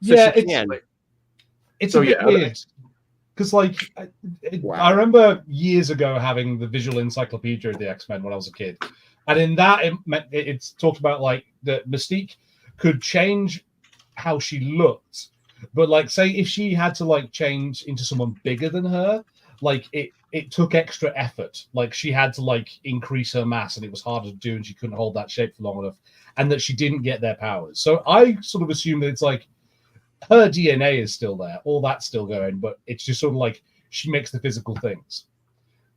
Speaker 3: So yeah, it's a bit weird because I remember years ago having the visual encyclopedia of the X-Men when I was a kid, and in that it's talked about like that Mystique could change how she looked, but like say if she had to like change into someone bigger than her, like it took extra effort. Like she had to like increase her mass, and it was harder to do, and she couldn't hold that shape for long enough, and that she didn't get their powers. So I sort of assume that it's like her DNA is still there, all that's still going, but it's just sort of like she makes the physical things.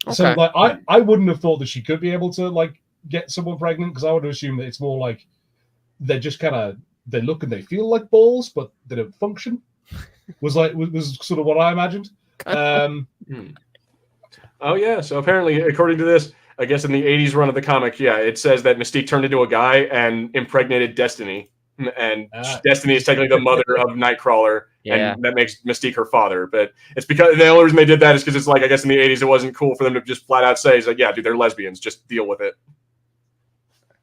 Speaker 3: Okay. So like I wouldn't have thought that she could be able to like get someone pregnant, because I would assume that it's more like they're just kind of they look and they feel like balls, but they don't function. Was sort of what I imagined.
Speaker 2: Oh yeah. So apparently, according to this, I guess in the 80s run of the comic, it says that Mystique turned into a guy and impregnated Destiny. And Destiny is technically the mother of Nightcrawler, and that makes Mystique her father. But it's because the only reason they did that is because it's like, I guess in the 80s it wasn't cool for them to just flat out say, like, yeah, dude, they're lesbians, just deal with it.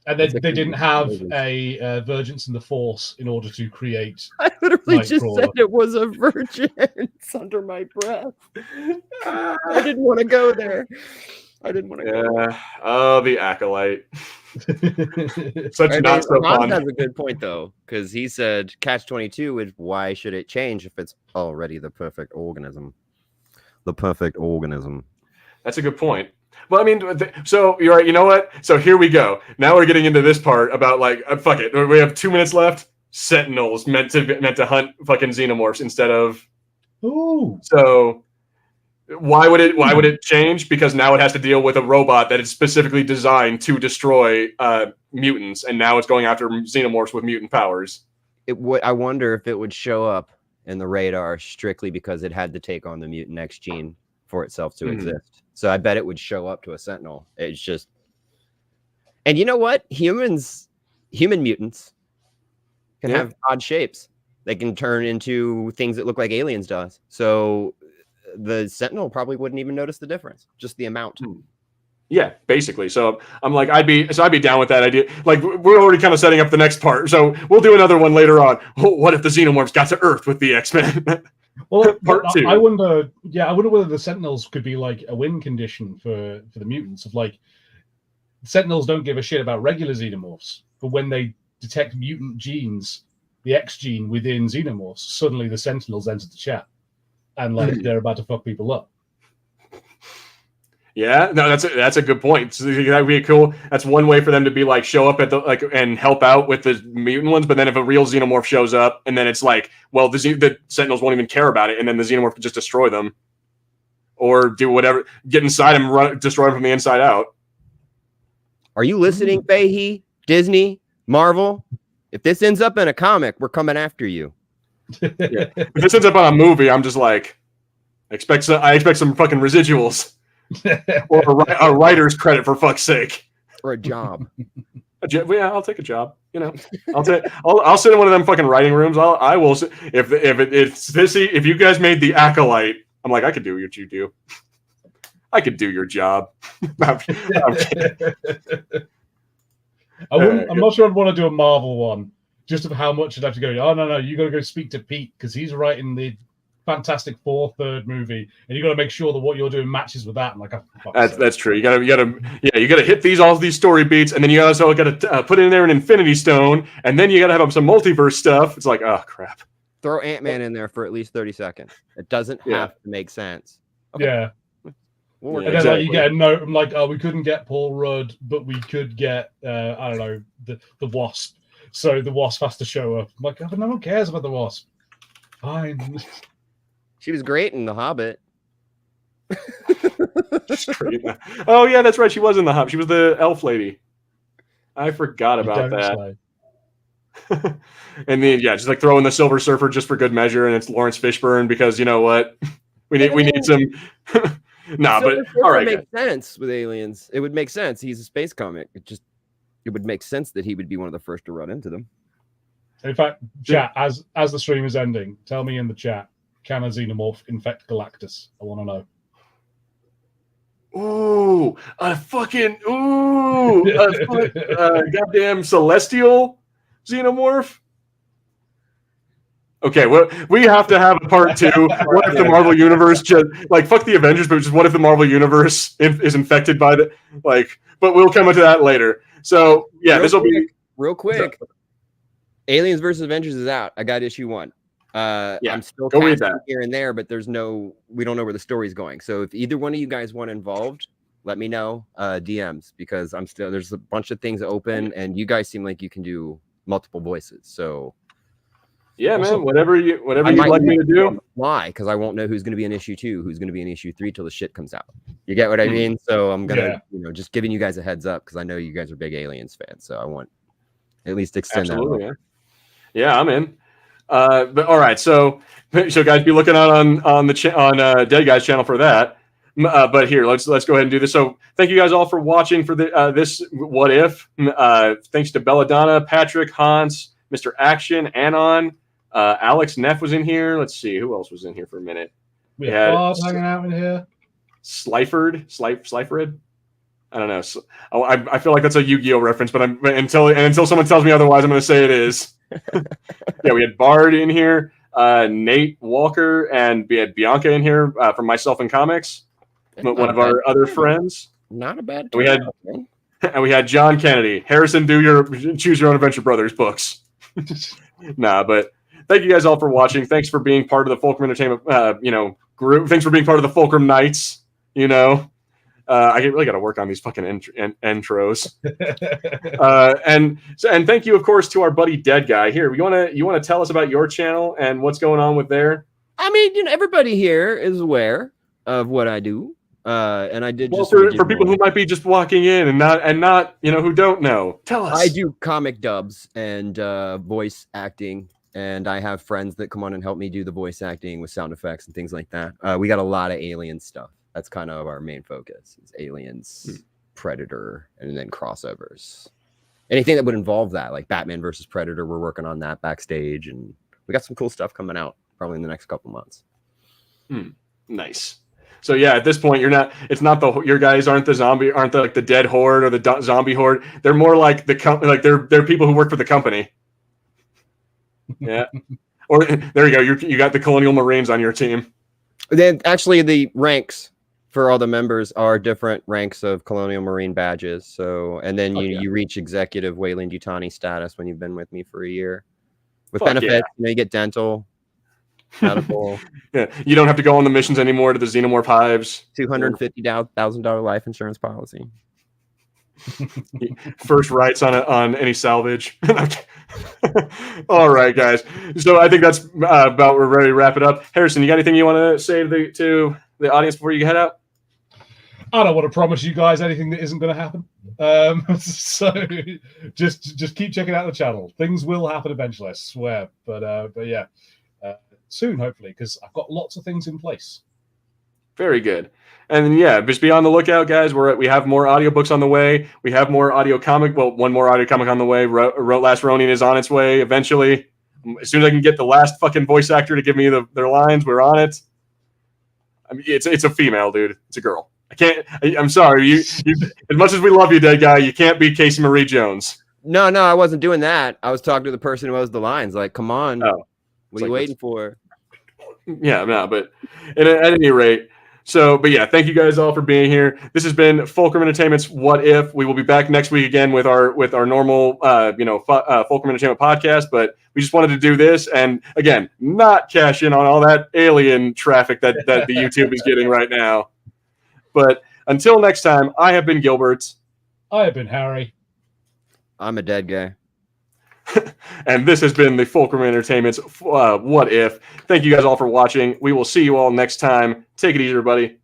Speaker 3: And they didn't have a Virgins in the Force in order to create.
Speaker 4: I literally just said it was a virgin. It's under my breath. I didn't want to go there. I didn't want to go there.
Speaker 2: Oh, the Acolyte. Such not so fun.
Speaker 4: Has a good point though, because he said Catch-22 is why should it change if it's already the perfect organism? The perfect organism.
Speaker 2: That's a good point. Well, I mean, so you're right. You know what? So here we go. Now we're getting into this part about like, fuck it. We have 2 minutes left. Sentinels meant to hunt fucking Xenomorphs instead of.
Speaker 3: Ooh.
Speaker 2: So why would it change? Because now it has to deal with a robot that is specifically designed to destroy mutants, and now it's going after Xenomorphs with mutant powers.
Speaker 4: I wonder if it would show up in the radar strictly because it had to take on the mutant X gene for itself to exist. So I bet it would show up to a Sentinel. It's just, and you know what? Human mutants can have odd shapes. They can turn into things that look like aliens does. So the Sentinel probably wouldn't even notice the difference, just the amount.
Speaker 2: Yeah, basically. So I'm like, I'd be down with that idea. Like, we're already kind of setting up the next part. So we'll do another one later on. What if the Xenomorphs got to Earth with the X-Men?
Speaker 3: Well,
Speaker 2: part 2.
Speaker 3: I wonder whether the Sentinels could be like a win condition for the mutants of like, Sentinels don't give a shit about regular Xenomorphs, but when they detect mutant genes, the X gene within Xenomorphs, suddenly the Sentinels enter the chat, and like they're about to fuck people up.
Speaker 2: Yeah, no, that's a good point. So that'd be cool. That's one way for them to be like show up at the like and help out with the mutant ones. But then if a real Xenomorph shows up, and then it's like, well, the Sentinels won't even care about it, and then the Xenomorph can just destroy them, or do whatever, get inside them, destroy them from the inside out.
Speaker 4: Are you listening, Fahey, Disney, Marvel? If this ends up in a comic, we're coming after you.
Speaker 2: Yeah. If this ends up on a movie, I'm just like, I expect some fucking residuals. Or a writer's credit, for fuck's sake,
Speaker 4: or a job.
Speaker 2: Yeah, I'll take a job. You know, I'll sit in one of them fucking writing rooms. I will. If you guys made the Acolyte, I'm like, I could do what you do. I could do your job. I'm
Speaker 3: not sure I'd want to do a Marvel one, just of how much I'd have to go. Oh no, you got to go speak to Pete because he's writing the Fantastic Four third movie, and you got to make sure that what you're doing matches with that. I'm like,
Speaker 2: that's true. You gotta hit all these story beats, and then you also got to put in there an Infinity Stone, and then you got to have some multiverse stuff. It's like, oh crap.
Speaker 4: Throw Ant-Man in there for at least 30 seconds. It doesn't have to make sense.
Speaker 3: Okay. Yeah. And then like, you get a note. I'm like, oh, we couldn't get Paul Rudd, but we could get I don't know, the Wasp. So the Wasp has to show up. I'm like, oh, but no one cares about the Wasp. Fine.
Speaker 4: She was great in The Hobbit.
Speaker 2: Oh yeah, that's right. She was in The Hobbit. She was the elf lady. I forgot about that. And then just like throwing the Silver Surfer just for good measure, and it's Lawrence Fishburne because you know what, we need some. Nah, but all right,
Speaker 4: makes sense with aliens. It would make sense. He's a space comic. It would make sense that he would be one of the first to run into them.
Speaker 3: In fact, chat, as the stream is ending, tell me in the chat, can a Xenomorph infect Galactus? I want to know.
Speaker 2: Ooh, goddamn celestial Xenomorph. Okay, well, we have to have a part 2. What if the Marvel Universe just like fuck the Avengers, but just what if the Marvel Universe is infected by the like? But we'll come into that later. So yeah, this will be
Speaker 4: real quick. Aliens versus Avengers is out. I got issue 1. I'm still
Speaker 2: go read that
Speaker 4: here and there, but we don't know where the story's going. So if either one of you guys want involved, let me know. DMs, because there's a bunch of things open, and you guys seem like you can do multiple voices. So
Speaker 2: yeah, man, whatever you'd like me to do.
Speaker 4: Why? Because I won't know who's going to be in issue 2, who's going to be in issue 3 till the shit comes out. You get what I mean? So I'm gonna, just giving you guys a heads up because I know you guys are big Aliens fans. So I want at least extend that.
Speaker 2: Yeah, I'm in. But all right, so guys, be looking out on Dead Guy's channel for that. But here, let's go ahead and do this. So thank you guys all for watching for this What If. Thanks to Belladonna, Patrick, Hans, Mr. Action, Anon, Alex Neff was in here. Let's see who else was in here for a minute.
Speaker 3: We had Bob hanging out in here.
Speaker 2: Slifered. I don't know. I feel like that's a Yu-Gi-Oh reference, but until someone tells me otherwise, I'm going to say it is. Yeah, we had Bard in here, Nate Walker, and we had Bianca in here from Myself in Comics, one of our other friends.
Speaker 4: Not a bad.
Speaker 2: And we had John Kennedy. Harrison, Choose Your Own Adventure Brothers books. Nah, but thank you guys all for watching. Thanks for being part of the Fulcrum Entertainment, group. Thanks for being part of the Fulcrum Knights. I really got to work on these fucking intros. And thank you, of course, to our buddy Dead Guy. Here, you want to tell us about your channel and what's going on with there?
Speaker 4: I mean, everybody here is aware of what I do, and I did just
Speaker 2: for people who might be just walking in and not who don't know. Tell us.
Speaker 4: I do comic dubs and voice acting. And I have friends that come on and help me do the voice acting with sound effects and things like that. We got a lot of alien stuff. That's kind of our main focus is aliens, Predator, and then crossovers. Anything that would involve that, like Batman versus Predator, we're working on that backstage, and we got some cool stuff coming out probably in the next couple months.
Speaker 2: Nice. So yeah, at this point, your guys aren't like the dead horde or the zombie horde. They're more like they're people who work for the company. Yeah. Or there you go. You got the Colonial Marines on your team.
Speaker 4: Then actually the ranks for all the members are different ranks of Colonial Marine badges. So, and then you reach executive weyland-yutani status when you've been with me for a year. With benefits, you get dental, medical.
Speaker 2: Yeah, you don't have to go on the missions anymore to the Xenomorph hives.
Speaker 4: $250,000 life insurance policy.
Speaker 2: First rights on any salvage. All right, guys. So I think that's about we're ready to wrap it up. Harrison, you got anything you want to say to the audience before you head out?
Speaker 3: I don't want to promise you guys anything that isn't going to happen. So just keep checking out the channel. Things will happen eventually, I swear. But yeah, soon hopefully, because I've got lots of things in place.
Speaker 2: Very good. And yeah, just be on the lookout, guys. We have more audiobooks on the way. We have more audio comic. Well, one more audio comic on the way. Last Ronin is on its way eventually. As soon as I can get the last fucking voice actor to give me their lines, we're on it. I mean, it's a female, dude. It's a girl. I'm sorry. You as much as we love you, dead guy, you can't beat Casey Marie Jones.
Speaker 4: No, I wasn't doing that. I was talking to the person who has the lines. Like, come on.
Speaker 2: Oh,
Speaker 4: what are you waiting for?
Speaker 2: Yeah, no, but at any rate. So, but yeah, thank you guys all for being here. This has been Fulcrum Entertainment's What If. We will be back next week again with our normal, Fulcrum Entertainment podcast. But we just wanted to do this, and again, not cash in on all that alien traffic that the YouTube is getting right now. But until next time, I have been Gilbert.
Speaker 3: I have been Harry.
Speaker 4: I'm a dead guy.
Speaker 2: And this has been the Fulcrum Entertainment's What If. Thank you guys all for watching. We will see you all next time. Take it easy, everybody.